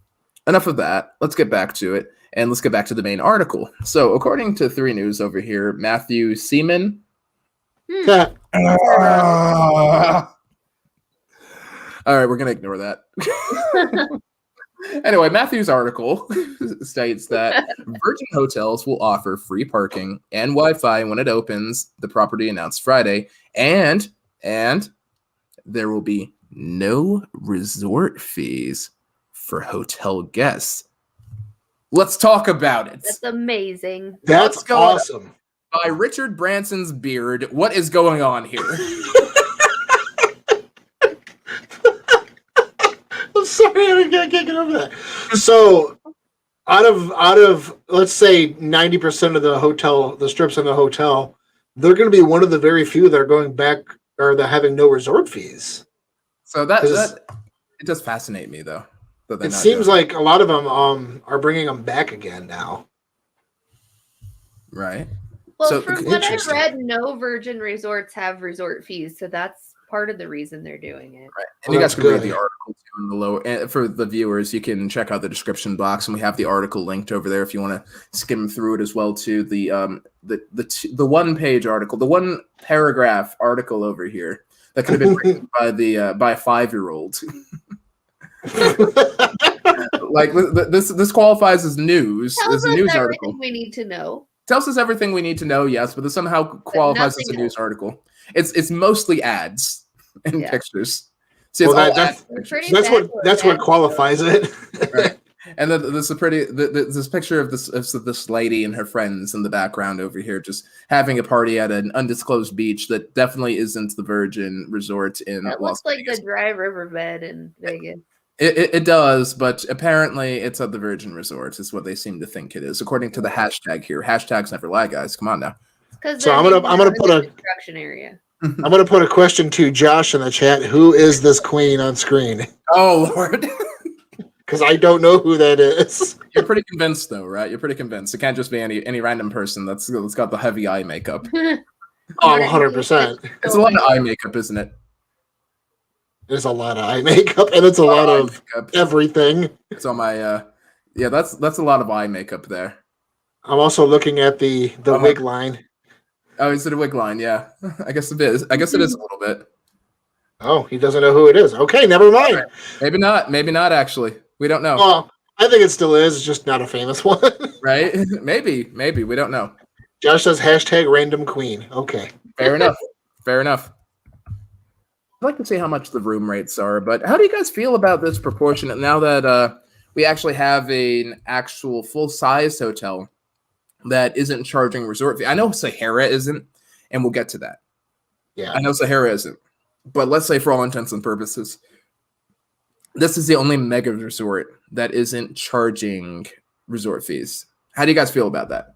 enough of that. Let's get back to it, and let's get back to the main article. So, according to 3 News over here, Matthew Seaman. All right, we're going to ignore that. Anyway, Matthew's article states that Virgin Hotels will offer free parking and Wi-Fi when it opens, the property announced Friday, and there will be no resort fees for hotel guests. Let's talk about it. That's amazing. That's awesome. By Richard Branson's beard, what is going on here? Sorry, I can't get over that. So, out of let's say 90% of the hotel, the strips in the hotel, they're going to be one of the very few that are going back or that having no resort fees. So that it does fascinate me though. It seems like a lot of them are bringing them back again now. Right. Well, So, from what I interesting. read, no virgin resorts have resort fees, so that's part of the reason they're doing it. Right. And Well, you guys that's can read good. the article too in the lower. And for the viewers, you can check out the description box, and we have the article linked over there if you want to skim through it as well too. The 1-page article, the 1-paragraph article over here that could have been written by a 5-year-old. Like this qualifies as news. Tells As a us news everything article. we need to know. Tells us everything we need to know, yes, but this somehow qualifies as a nothing news else. article. It's mostly ads and Yeah. pictures. See, it's Well, all ads and It's pictures. pretty that's what qualifies it. Right. And then there's this picture of this lady and her friends in the background over here, just having a party at an undisclosed beach that definitely isn't the Virgin Resort in It Las looks like Vegas. the dry riverbed in Vegas. It does, but apparently it's at the Virgin Resort, is what they seem to think it is, according to the hashtag here. Hashtags never lie, guys. Come on now. So I'm gonna put a construction area. I'm gonna put a question to Josh in the chat. Who is this queen on screen? Oh Lord. Because I don't know who that is. You're pretty convinced though, right? You're pretty convinced. It can't just be any random person that's got the heavy eye makeup. Oh, 100%. It's a lot of eye makeup, isn't it? There's a lot of eye makeup, and it's a lot of makeup. everything. It's on my yeah, that's a lot of eye makeup there. I'm also looking at the wig line. Oh, is it a wig line? Yeah. I guess it is. I guess it is a little bit. Oh, he doesn't know who it is. Okay, never mind. Maybe not. Maybe not actually. We don't know. Well, I think it still is, it's just not a famous one. Right? Maybe. We don't know. Josh says hashtag random queen. Okay. Fair enough. Fair enough. I'd like to see how much the room rates are, but how do you guys feel about this proportionate now that we actually have an actual full-size hotel that isn't charging resort fee? I know Sahara isn't, and we'll get to that. Yeah. I know Sahara isn't, but let's say for all intents and purposes, this is the only mega resort that isn't charging resort fees. How do you guys feel about that?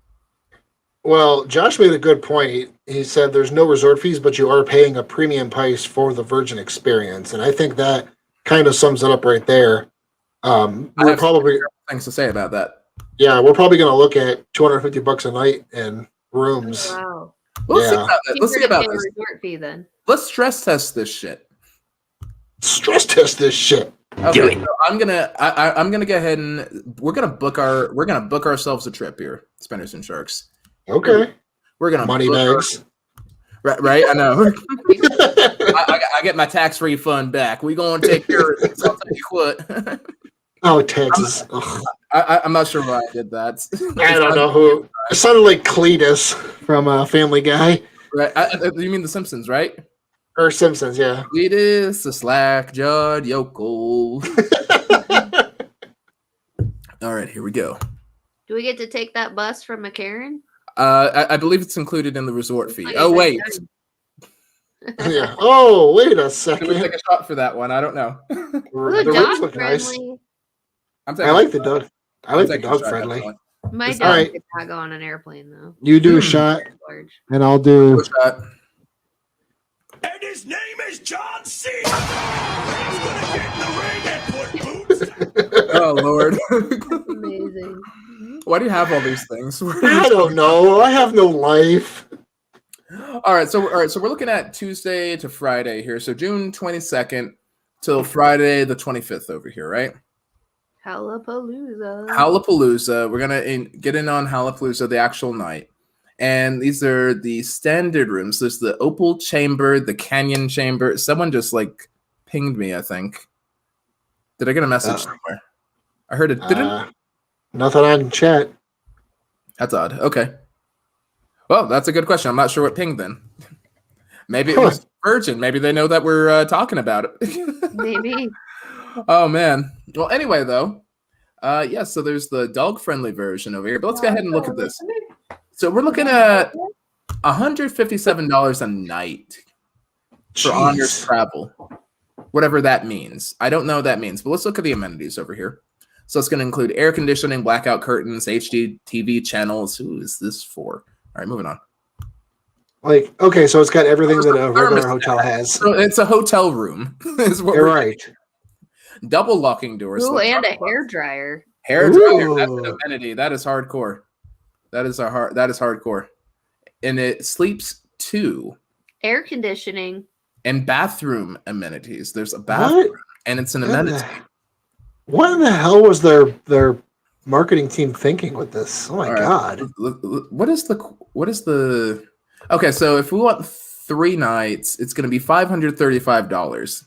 Well, Josh made a good point. He said there's no resort fees, but you are paying a premium price for the Virgin experience. And I think that kind of sums it up right there. We're probably things to say about that. Yeah, we're probably going to look at $250 a night and rooms. Wow. Let's see Yeah. about that. Let's see about this. Resort fee then. Let's stress test this shit. Stress test this shit. Okay, so I'm gonna go ahead and we're gonna book ourselves a trip here, Spinners and Sharks. Okay. We're gonna Money book bags. right. I know. I get my tax refund back. We gonna take care of this. I'll tell you what. Oh, Texas. Ugh. I'm not sure why I did that. I don't know who. It sounded like Cletus from Family Guy. Right? You mean The Simpsons, right? Or Simpsons, yeah. Cletus, the slack jawed yokel. All right, here we go. Do we get to take that bus from McCarran? I believe it's included in the resort fee. Oh wait. Yeah. Oh, wait a Can we second. take a shot for that one? I don't know. The Ooh, rooms dog look nice. friendly. I like the dog. I like the taking a dog shot, friendly. definitely. My It's dog alright. could not go on an airplane though. You do a shot, Large. and I'll do. Go shot. And his name is John Cena. He's gonna get in the ring and put boots. Oh Lord. Amazing. Why do you have all these things? I don't know. I have no life. All right, so we're looking at Tuesday to Friday here. So June 22nd till Friday the 25th over here, right? Hallapalooza. Hallapalooza. We're gonna get in on Hallapalooza the actual night, and these are the standard rooms. There's the Opal Chamber, the Canyon Chamber. Someone just like pinged me. I think. Did I get a message somewhere? I heard it. Didn't. Nothing on chat. That's odd. Okay. Well, that's a good question. I'm not sure what pinged then. Maybe it was Virgin. Maybe they know that we're talking about it. Maybe. Oh man. Well, anyway though, yeah. So there's the dog-friendly version over here. But let's go ahead and look at this. So we're looking at $157 a night for honors travel, whatever that means. I don't know what that means, but let's look at the amenities over here. So it's going to include air conditioning, blackout curtains, HD TV channels. Who is this for? All right, moving on. Like, okay, so it's got everything that a regular hotel has. So it's a hotel room. Is what You're we're right. Double locking doors. Ooh, like and a front hair dryer. hair dryer. That's Ooh. an amenity. That is hardcore. That is hardcore. and it sleeps 2. Air conditioning. And bathroom amenities. There's a bathroom, and it's an amenity. What in the hell was their marketing team thinking with this? Oh my god! What is the? Okay, so if we want 3 nights, it's going to be $535.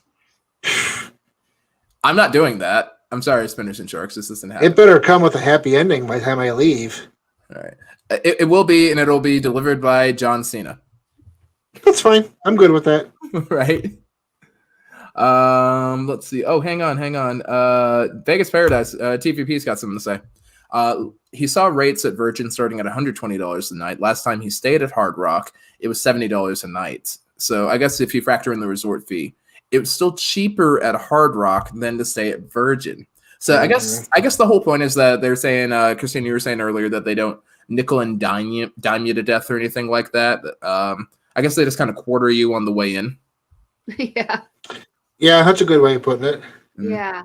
I'm not doing that. I'm sorry, Spinners and Sharks. This isn't happening. It better come with a happy ending by the time I leave. All right, it will be, and it'll be delivered by John Cena. That's fine. I'm good with that. Right. Let's see. Oh, hang on. Vegas Paradise. TVP's got something to say. He saw rates at Virgin starting at $120 a night. Last time he stayed at Hard Rock, it was $70 a night. So I guess if you factor in the resort fee, it was still cheaper at Hard Rock than to stay at Virgin. So I guess the whole point is that they're saying, Christine, you were saying earlier that they don't nickel and dime you to death or anything like that. I guess they just kind of quarter you on the way in. Yeah. Yeah, that's a good way of putting it. Yeah.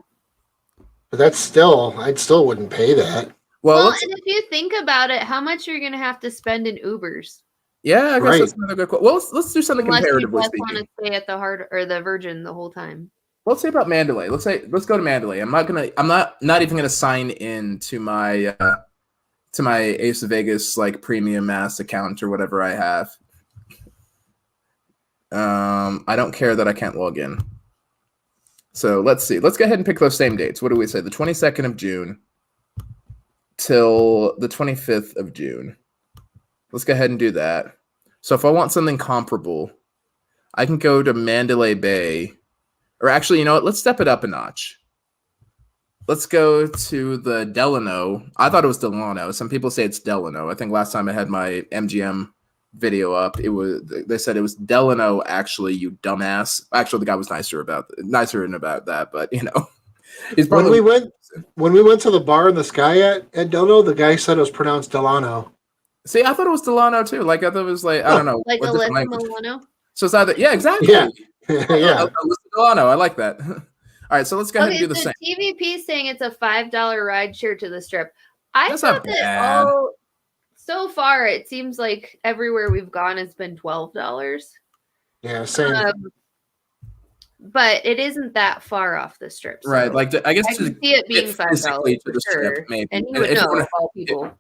But I still wouldn't pay that. Well, and if you think about it, how much are you going to have to spend in Ubers? Yeah, I guess that's another good question. Well, let's do something comparatively speaking. Unless you just want to stay at the Hard or the Virgin the whole time. Let's say about Mandalay. Let's go to Mandalay. I'm not even gonna sign in to my Ace of Vegas like premium mass account or whatever I have. I don't care that I can't log in. So let's see. Let's go ahead and pick those same dates. What do we say? The 22nd of June till the 25th of June. Let's go ahead and do that. So if I want something comparable, I can go to Mandalay Bay. Or actually, you know what? Let's step it up a notch. Let's go to the Delano. I thought it was Delano. Some people say it's Delano. I think last time I had my MGM video up, they said it was Delano. Actually, you dumbass. Actually, the guy was nicer about that, but you know, he's probably when we went to the bar in the sky at Delano, the guy said it was pronounced Delano. See, I thought it was Delano too. Like I thought it was like I don't know, like Alyssa Milano. So it's either exactly. Yeah. Yeah. Delano. I like that. All right, so let's go ahead and do the same. TVP saying it's a $5 ride share to the Strip. I That's thought not bad. So far, it seems like everywhere we've gone has been $12. Yeah, same. But it isn't that far off the Strip. So Right, like I guess I can see it being $5 for sure. Maybe. And you would know of all people.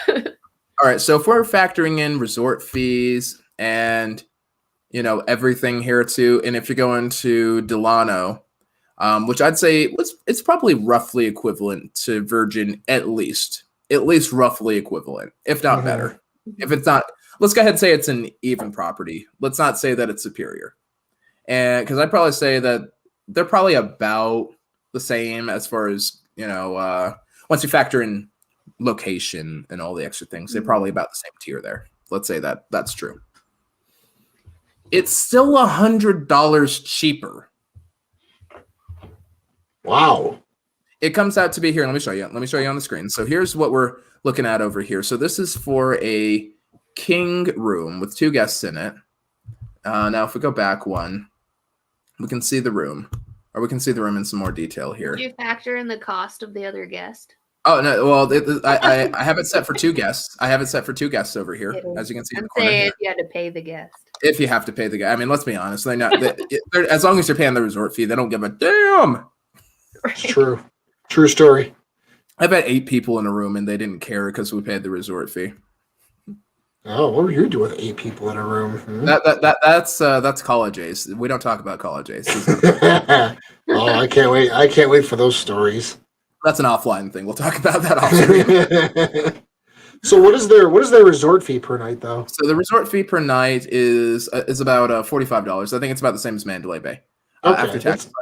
All right, so if we're factoring in resort fees and you know everything here too, and if you're going to Delano, which I'd say it's probably roughly equivalent to Virgin, at least roughly equivalent, if not better. If it's not, let's go ahead and say it's an even property. Let's not say that it's superior, and because I'd probably say that they're probably about the same as far as once you factor in location and all the extra things, they're probably about the same tier there. Let's say that that's true. It's still $100 cheaper. Wow. It comes out to be here. Let me show you on the screen. So here's what we're looking at over here. So this is for a king room with 2 guests in it. Now, if we go back one, we can see the room, or we can see the room in some more detail here. Did you factor in the cost of the other guest? Oh no! Well, I have it set for 2 guests. I have it set for 2 guests over here, as you can see in the corner. If you had to pay the guest. If you have to pay the guest, I mean, let's be honest. They're not. As long as you're paying the resort fee, they don't give a damn. Right. True story. I bet 8 people in a room, and they didn't care because we paid the resort fee. Oh, what were you doing with 8 people in a room? That's college ace. We don't talk about college ace. Oh, I can't wait! I can't wait for those stories. That's an offline thing. We'll talk about that offline. So what is their resort fee per night though? So the resort fee per night is about $45. I think it's about the same as Mandalay Bay. After tax, about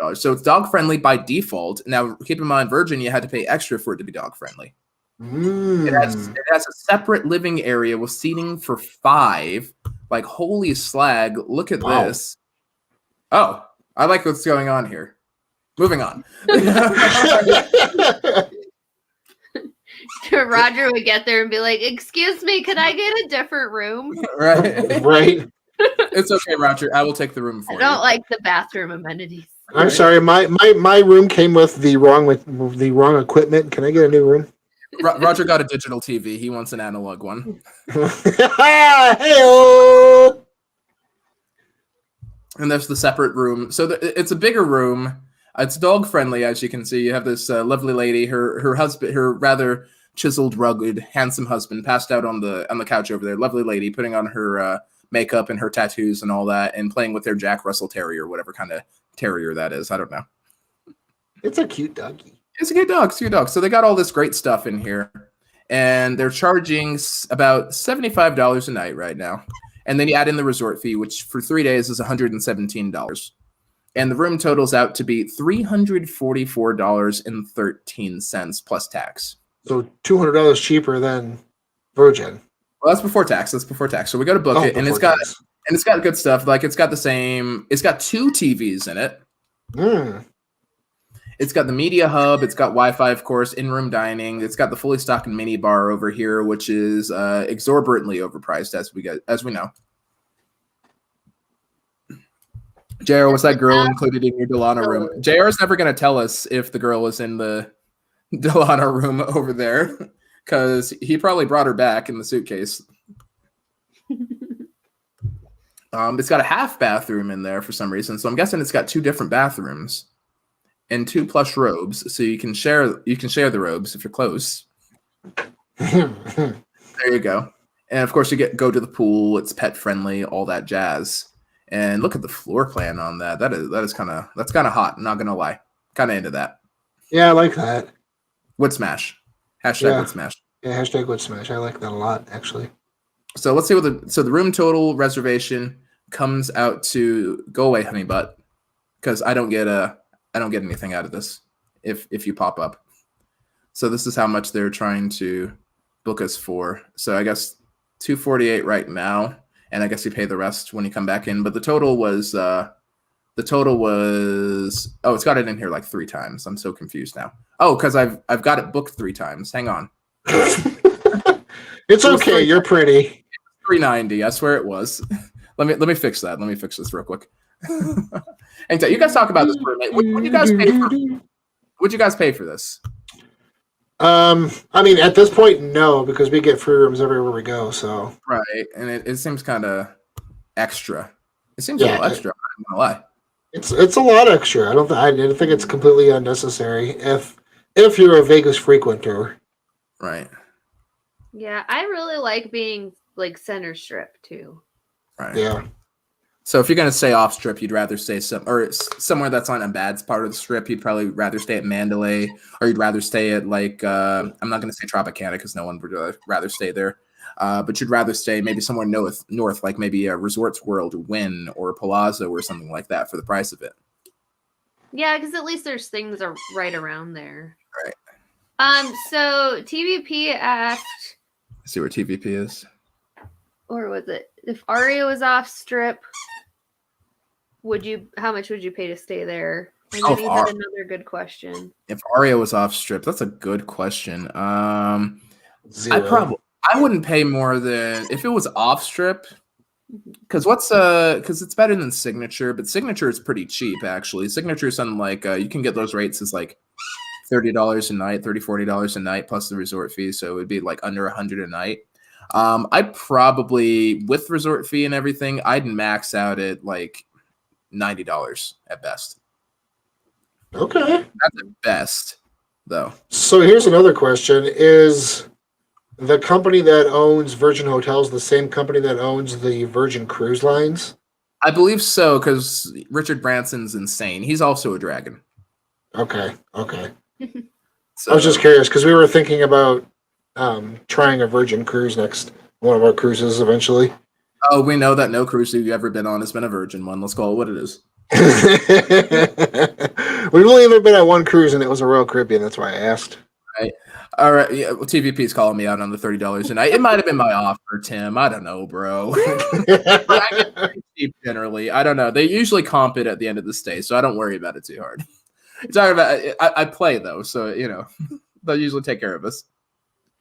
$45. So it's dog friendly by default. Now keep in mind, Virgin, you had to pay extra for it to be dog friendly. It has a separate living area with seating for 5. Like holy slag! Look at this. Oh, I like what's going on here. Moving on. Roger would get there and be like, "Excuse me, could I get a different room?" Right. It's okay, Roger. I will take the room for you. I don't like the bathroom amenities. I'm sorry. My room came with the wrong equipment. Can I get a new room? Roger got a digital TV. He wants an analog one. Hey-o! And there's the separate room. So it's a bigger room. It's dog friendly, as you can see. You have this lovely lady. Her husband, her rather chiseled, rugged, handsome husband, passed out on the couch over there. Lovely lady, putting on her makeup and her tattoos and all that, and playing with their Jack Russell Terrier, whatever kind of terrier that is. I don't know. It's a cute doggy. It's a good dog. It's a good dog. So they got all this great stuff in here, and they're charging about $75 a night right now. And then you add in the resort fee, which for 3 days is $117. And the room totals out to be $344.13 plus tax. So $200 cheaper than Virgin. Well, that's before tax. That's before tax. So we go to book it, and it's got good stuff. Like it's got 2 TVs in it. It's got the media hub. It's got Wi-Fi, of course, in-room dining. It's got the fully stocked mini bar over here, which is exorbitantly overpriced, as we know. JR, was that girl included in your Delano room? JR is never going to tell us if the girl is in the Delano room over there, because he probably brought her back in the suitcase. It's got a half bathroom in there for some reason, so I'm guessing it's got 2 different bathrooms and 2 plush robes, so you can share the robes if you're close. There you go. And of course, you go to the pool. It's pet friendly, all that jazz. And look at the floor plan on that. That's kind of hot. Not gonna lie, kind of into that. Yeah, I like that. Wood smash. Hashtag wood smash. Yeah, hashtag wood smash. I like that a lot, actually. So let's see what the room total reservation comes out to. Go away, honey butt, because I don't get anything out of this if you pop up. So this is how much they're trying to book us for. So I guess $248 right now, and I guess you pay the rest when you come back in. But the total was it's got it in here like 3 times. I'm so confused now. Oh, because I've got it booked 3 times. Hang on. It's okay. You're pretty. $390. I swear it was. Let me fix that. Let me fix this real quick. And you guys talk about this for a minute. What you guys pay for? What'd you guys pay for this? I mean, at this point, no, because we get free rooms everywhere we go. So Right, and it seems kind of extra. It seems a little extra. I'm not gonna lie. It's a lot extra. I didn't think it's completely unnecessary if you're a Vegas frequenter. Right. Yeah, I really like being like center strip too. Right. Yeah. So if you're gonna stay off strip, you'd rather stay somewhere that's on a bad part of the strip. You'd probably rather stay at Mandalay, or you'd rather stay at like I'm not gonna say Tropicana because no one would rather stay there. But you'd rather stay maybe somewhere north, like maybe a Resorts World, or Wynn, or Palazzo, or something like that for the price of it. Yeah, because at least there's things are right around there. Right. So TVP asked. Let's see where TVP is. Or was it if Aria was off strip? How much would you pay to stay there? And then he had another good question. If Aria was off strip, that's a good question. Zero. I wouldn't pay more than if it was off strip. Because it's better than Signature, but Signature is pretty cheap actually. Signature is something like you can get those rates as like $30 a night, $40 a night plus the resort fee, so it would be like under $100 a night. I'd probably, with resort fee and everything, I'd max out at like $90 at best. Okay. That's at best, though. So here's another question: is the company that owns Virgin Hotels the same company that owns the Virgin Cruise Lines? I believe so, because Richard Branson's insane. He's also a dragon. Okay. So, I was just curious because we were thinking about trying a Virgin cruise next one of our cruises eventually. Oh, we know that no cruise you've ever been on has been a Virgin one. Let's call it what it is. We've only ever been on one cruise, and it was a Royal Caribbean. That's why I asked. Right. All right. Yeah, well, TVP's calling me out on the $30 a night. It might have been my offer, Tim. I don't know, bro. I get pretty cheap generally. I don't know. They usually comp it at the end of the stay, so I don't worry about it too hard. You're talking about I play though, so they'll usually take care of us.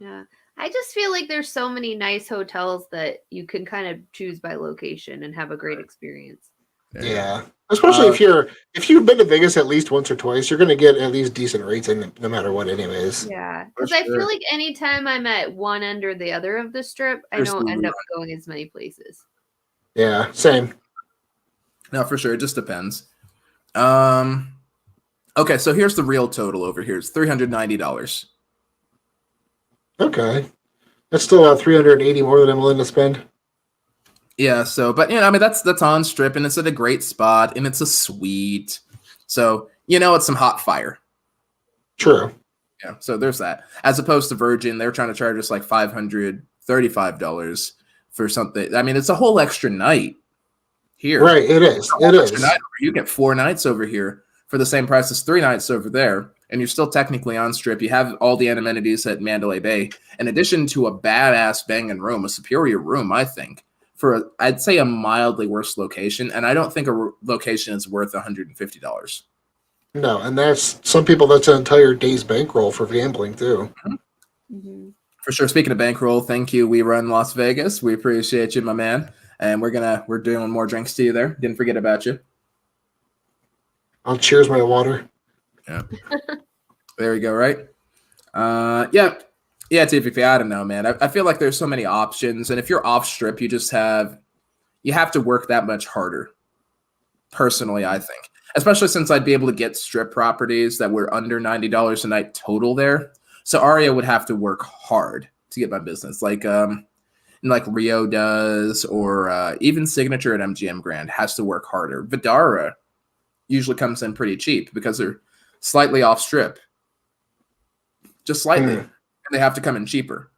Yeah. I just feel like there's so many nice hotels that you can kind of choose by location and have a great experience. Yeah. Especially if you've been to Vegas at least once or twice, you're gonna get at least decent rates in no matter what, anyways. Yeah, For because I sure. feel like anytime I'm at one end or the other of the strip, I There's don't the end up rerun. going as many places. Yeah, same. No, for sure. It just depends. Okay, so here's the real total over here. It's $390. Okay. That's still 380 more than I'm willing to spend. Yeah, so but I mean that's on strip and it's at a great spot and it's a suite. So it's some hot fire. True. Yeah, so there's that. As opposed to Virgin, they're trying to charge us like $535 for something. I mean, it's a whole extra night here. Right, it is. It is. Night, you get 4 nights over here for the same price as 3 nights over there, and you're still technically on strip. You have all the amenities at Mandalay Bay, in addition to a badass banging room, a superior room, I think, for I'd say a mildly worse location, and I don't think a location is worth $150. No, and that's some people. That's an entire day's bankroll for gambling too. Mm-hmm. For sure. Speaking of bankroll, thank you. We run Las Vegas. We appreciate you, my man, and we're doing more drinks to you there. Didn't forget about you. I'll cheers my water. Yeah. There you go, right? Yeah, typically, I don't know, man. I feel like there's so many options, and if you're off strip, you have to work that much harder. Personally, I think, especially since I'd be able to get strip properties that were under $90 a night total there. So Aria would have to work hard to get my business, like Rio does, or even Signature at MGM Grand has to work harder. Vidara usually comes in pretty cheap because they're slightly off strip, just slightly, and they have to come in cheaper.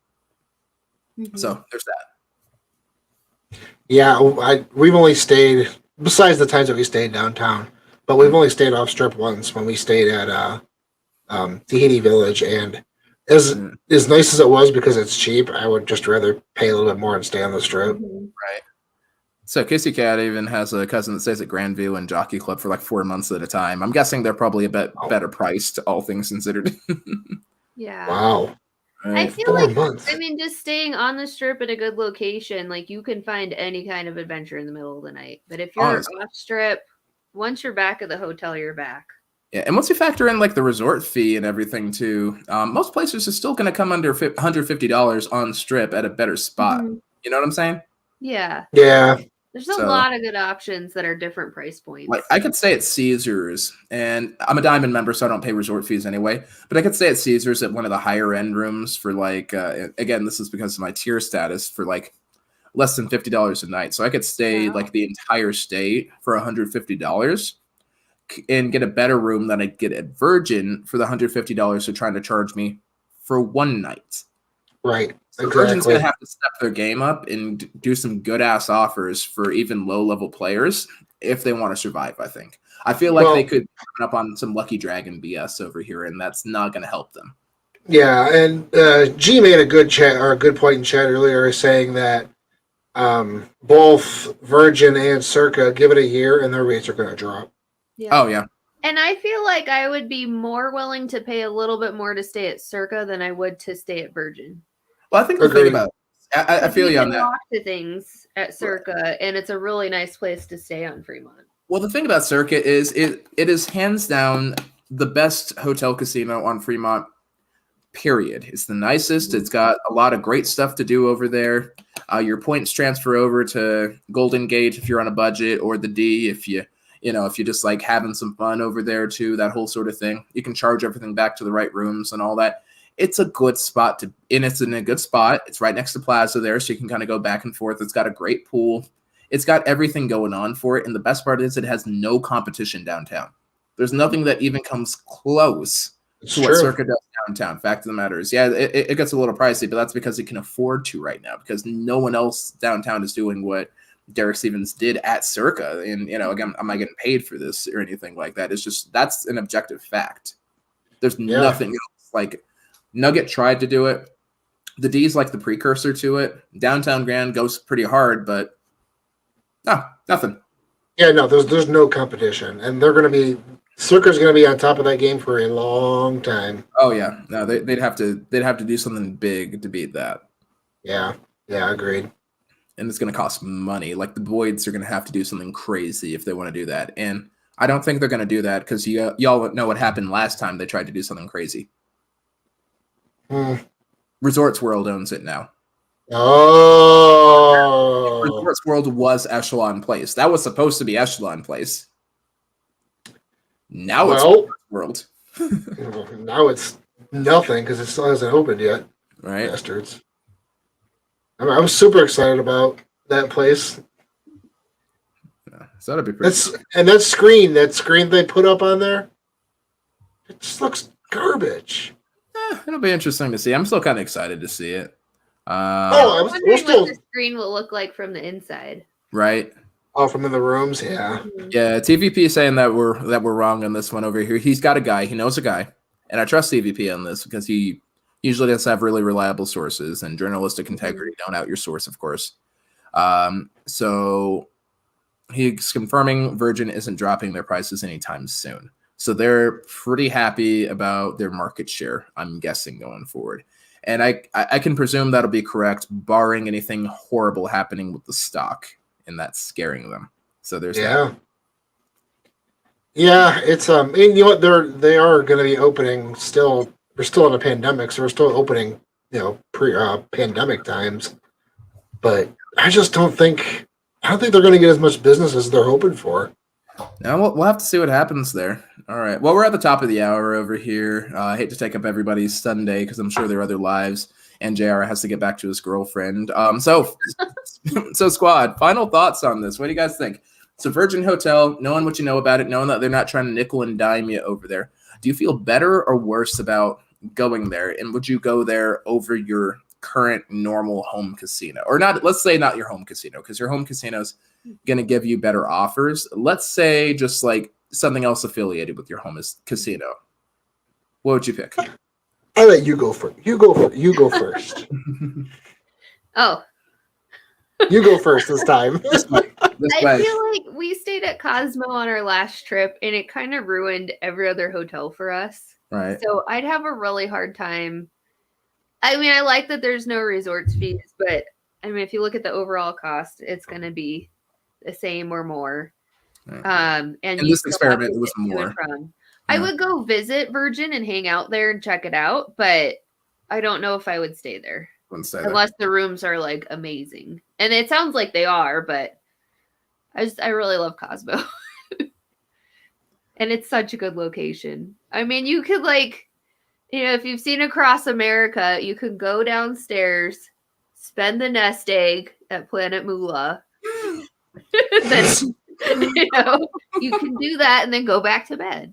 Mm-hmm. So there's that. Yeah, we've only stayed, besides the times that we stayed downtown, but we've only stayed off strip once when we stayed at Tahiti Village, and as nice as it was because it's cheap, I would just rather pay a little bit more and stay on the strip. Mm-hmm. Right. So Kissy Cat even has a cousin that stays at Grandview and Jockey Club for like 4 months at a time. I'm guessing they're probably a bit better priced, all things considered. Yeah. Wow. I feel 4 like, months. I mean, just staying on the strip at a good location, like you can find any kind of adventure in the middle of the night. But if you're Honestly. off strip, once you're back at the hotel, you're back. Yeah, and once you factor in like the resort fee and everything too, most places are still going to come under $150 on strip at a better spot. Mm-hmm. You know what I'm saying? Yeah. Yeah. There's a lot of good options that are different price points. Like I could stay at Caesars, and I'm a Diamond member, so I don't pay resort fees anyway. But I could stay at Caesars at one of the higher end rooms for like, again, this is because of my tier status, for like less than $50 a night. So I could stay like the entire stay for $150 and get a better room than I'd get at Virgin for the $150 they're trying to charge me for one night. Right. So Virgin's going to have to step their game up and do some good ass offers for even low level players if they want to survive. I think. I feel like they could run up on some Lucky Dragon BS over here, and that's not going to help them. Yeah, and G made a good point in chat earlier, saying that both Virgin and Circa, give it a year and their rates are going to drop. Yeah. Oh yeah. And I feel like I would be more willing to pay a little bit more to stay at Circa than I would to stay at Virgin. Well, I think the thing about I feel you on that. Walk to things at Circa, and it's a really nice place to stay on Fremont. Well, the thing about Circa is it is hands down the best hotel casino on Fremont. Period. It's the nicest. It's got a lot of great stuff to do over there. Your points transfer over to Golden Gate if you're on a budget, or the D if you just like having some fun over there too. That whole sort of thing. You can charge everything back to the right rooms and all that. It's a good spot it's in a good spot. It's right next to Plaza there, so you can kind of go back and forth. It's got a great pool. It's got everything going on for it. And the best part is it has no competition downtown. There's nothing that even comes close to what Circa does downtown. Fact of the matter is, yeah, it gets a little pricey, but that's because it can afford to right now, because no one else downtown is doing what Derek Stevens did at Circa. And, again, I'm not getting paid for this or anything like that. It's just, that's an objective fact. There's nothing else. Like, Nugget tried to do it. The D's like the precursor to it. Downtown Grand goes pretty hard, but no, nothing. Yeah, no, there's no competition, and Circa's going to be on top of that game for a long time. Oh yeah, no, they'd have to do something big to beat that. Yeah, agreed. and it's going to cost money. Like the Boyds are going to have to do something crazy if they want to do that, and I don't think they're going to do that because y'all know what happened last time they tried to do something crazy. Resorts World owns it now. Oh, Resorts World was Echelon Place. That was supposed to be Echelon Place. Now it's Resorts World. Now it's nothing because it still hasn't opened yet. Right, bastards. I was super excited about that place. So that'd be pretty. That screen they put up on there, it just looks garbage. It'll be interesting to see. I'm still kind of excited to see it. I'm wondering what the screen will look like from the inside. Right. Oh, from in the rooms, yeah. Yeah, TVP is saying that we're wrong on this one over here. He's got a guy. He knows a guy, and I trust TVP on this because he usually does have really reliable sources and journalistic integrity. Don't out your source, of course. So he's confirming Virgin isn't dropping their prices anytime soon. So they're pretty happy about their market share, I'm guessing, going forward. And I can presume that'll be correct, barring anything horrible happening with the stock, and that's scaring them. So there's that. Yeah, it's and you know what, they are going to be opening still. We're still in a pandemic, so we're still opening, pre-pandemic times. But I don't think they're going to get as much business as they're hoping for. Now we'll have to see what happens there. All right. Well, we're at the top of the hour over here. I hate to take up everybody's Sunday because I'm sure there are other lives, and JR has to get back to his girlfriend. So squad, final thoughts on this. What do you guys think? It's a Virgin Hotel, knowing what you know about it, knowing that they're not trying to nickel and dime you over there. Do you feel better or worse about going there? And would you go there over your current normal home casino? Or not, let's say not your home casino, because your home casino's going to give you better offers. Let's say just like something else affiliated with your home casino. What would you pick? I'll let you go first. You go first. Oh. You go first this time. I feel like we stayed at Cosmo on our last trip, and it kind of ruined every other hotel for us. Right. So I'd have a really hard time. I mean, I like that there's no resorts fees, but I mean, if you look at the overall cost, it's going to be the same or more. And in this experiment, it was more. I would go visit Virgin and hang out there and check it out, but I don't know if I would stay there. Unless the rooms are like amazing. And it sounds like they are, but I really love Cosmo. And it's such a good location. I mean, you could if you've seen Across America, you could go downstairs, spend the nest egg at Planet Moolah. Then, you can do that and then go back to bed.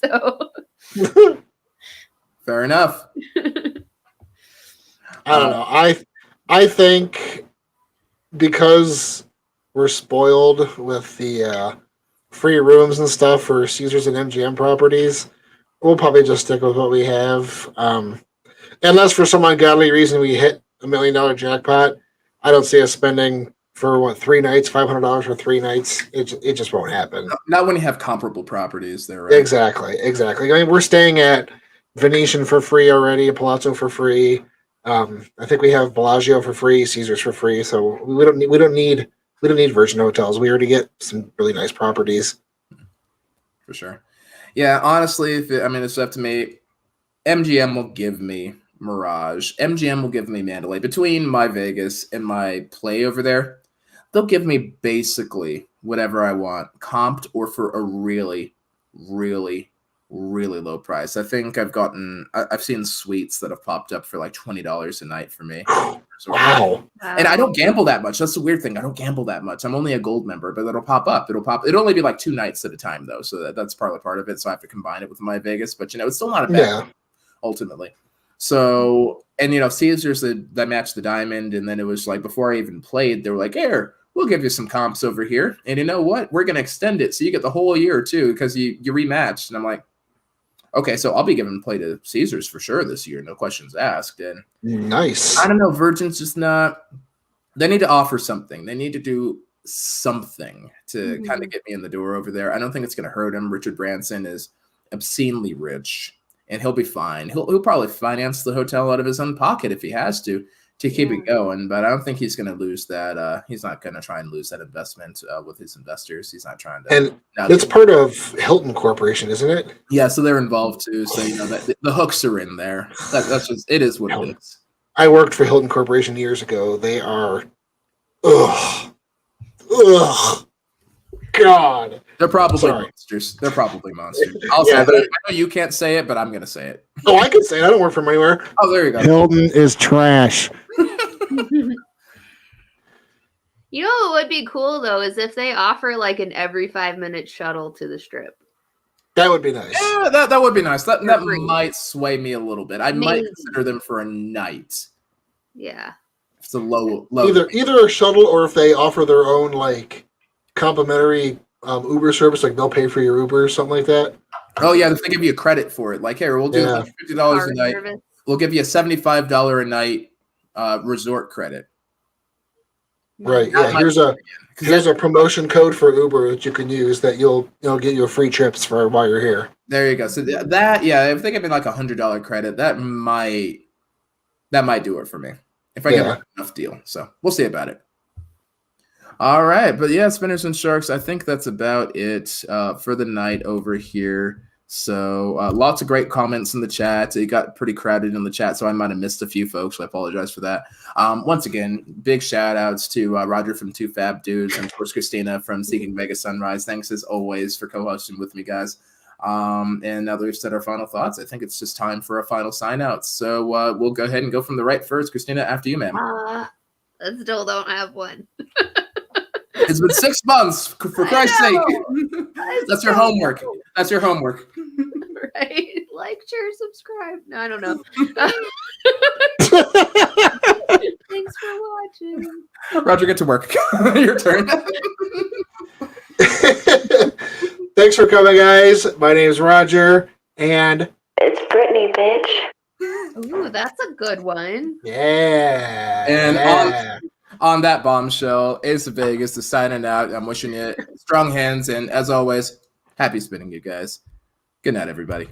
So fair enough. I don't know. I think because we're spoiled with the free rooms and stuff for Caesars and MGM properties, we'll probably just stick with what we have. Unless for some ungodly reason we hit $1 million jackpot, I don't see us spending for 3 nights, $500 for 3 nights. It just won't happen. Not when you have comparable properties there, right? Exactly. I mean, we're staying at Venetian for free already, Palazzo for free. I think we have Bellagio for free, Caesars for free. So we don't need Virgin hotels. We already get some really nice properties. For sure. Yeah, honestly, it's up to me. MGM will give me Mirage. MGM will give me Mandalay. Between my Vegas and my play over there, they'll give me basically whatever I want, comped or for a really, really, really low price. I think I've seen suites that have popped up for like $20 a night for me. Wow. And I don't gamble that much. That's the weird thing. I don't gamble that much. I'm only a gold member, but it'll pop up. It'll only be like 2 nights at a time though. So that's probably part of it. So I have to combine it with my Vegas, but it's still not a bad ultimately. So, and Caesars, they matched the diamond. And then it was like, before I even played, they were like, here, we'll give you some comps over here. And you know what? We're going to extend it. So you get the whole year too, because you rematched. And I'm like, okay, so I'll be giving play to Caesars for sure this year. No questions asked. And nice. I don't know. Virgin's just not, they need to offer something. They need to do something to kind of get me in the door over there. I don't think it's going to hurt him. Richard Branson is obscenely rich and he'll be fine. He'll probably finance the hotel out of his own pocket if he has to. to keep it going, but I don't think he's going to lose that. He's not going to try and lose that investment with his investors. He's not trying to. And it's part of Hilton Corporation, isn't it? Yeah, so they're involved too. So the hooks are in there. That's just it is what it is. I worked for Hilton Corporation years ago. They are, God. They're probably Sorry. monsters. They're probably monsters. I'll say that. I know you can't say it, but I'm going to say it. Oh, I can say it. I don't work from anywhere. Oh, there you go. Hilton is trash. You know what would be cool though is if they offer like an every 5-minute shuttle to the Strip. That would be nice. Yeah, that would be nice. That free. might sway me a little bit. I might consider them for a night. Yeah. It's a low. Either a shuttle or if they offer their own like complimentary Uber service, like they'll pay for your Uber or something like that. Oh yeah, if they give you a credit for it, like here we'll do $150 a night. Service. We'll give you a $75 a night resort credit. Right. Yeah. Here's a promotion code for Uber that you can use that you'll get you free trips for while you're here. There you go. So if they give me like $100 credit, that might do it for me if I get enough deal. So we'll see about it. All right, but yeah, Spinners and Sharks, I think that's about it for the night over here. So lots of great comments in the chat. It got pretty crowded in the chat, so I might have missed a few folks. So I apologize for that. Once again, big shout outs to Roger from Two Fab Dudes and of course Christina from Seeking Vegas Sunrise. Thanks as always for co-hosting with me, guys. And now that we've said our final thoughts, I think it's just time for a final sign out. So we'll go ahead and go from the right first. Christina, after you, ma'am. I still don't have one. It's been 6 months, for Christ's sake. That's your homework. That's your homework. Right? Like, share, subscribe. No, I don't know. Thanks for watching. Roger, get to work. Your turn. Thanks for coming, guys. My name's Roger, and it's Brittany, bitch. Ooh, that's a good one. Yeah. And on that bombshell, Ace of Vegas is signing out. I'm wishing you strong hands, and as always, happy spinning, you guys. Good night, everybody.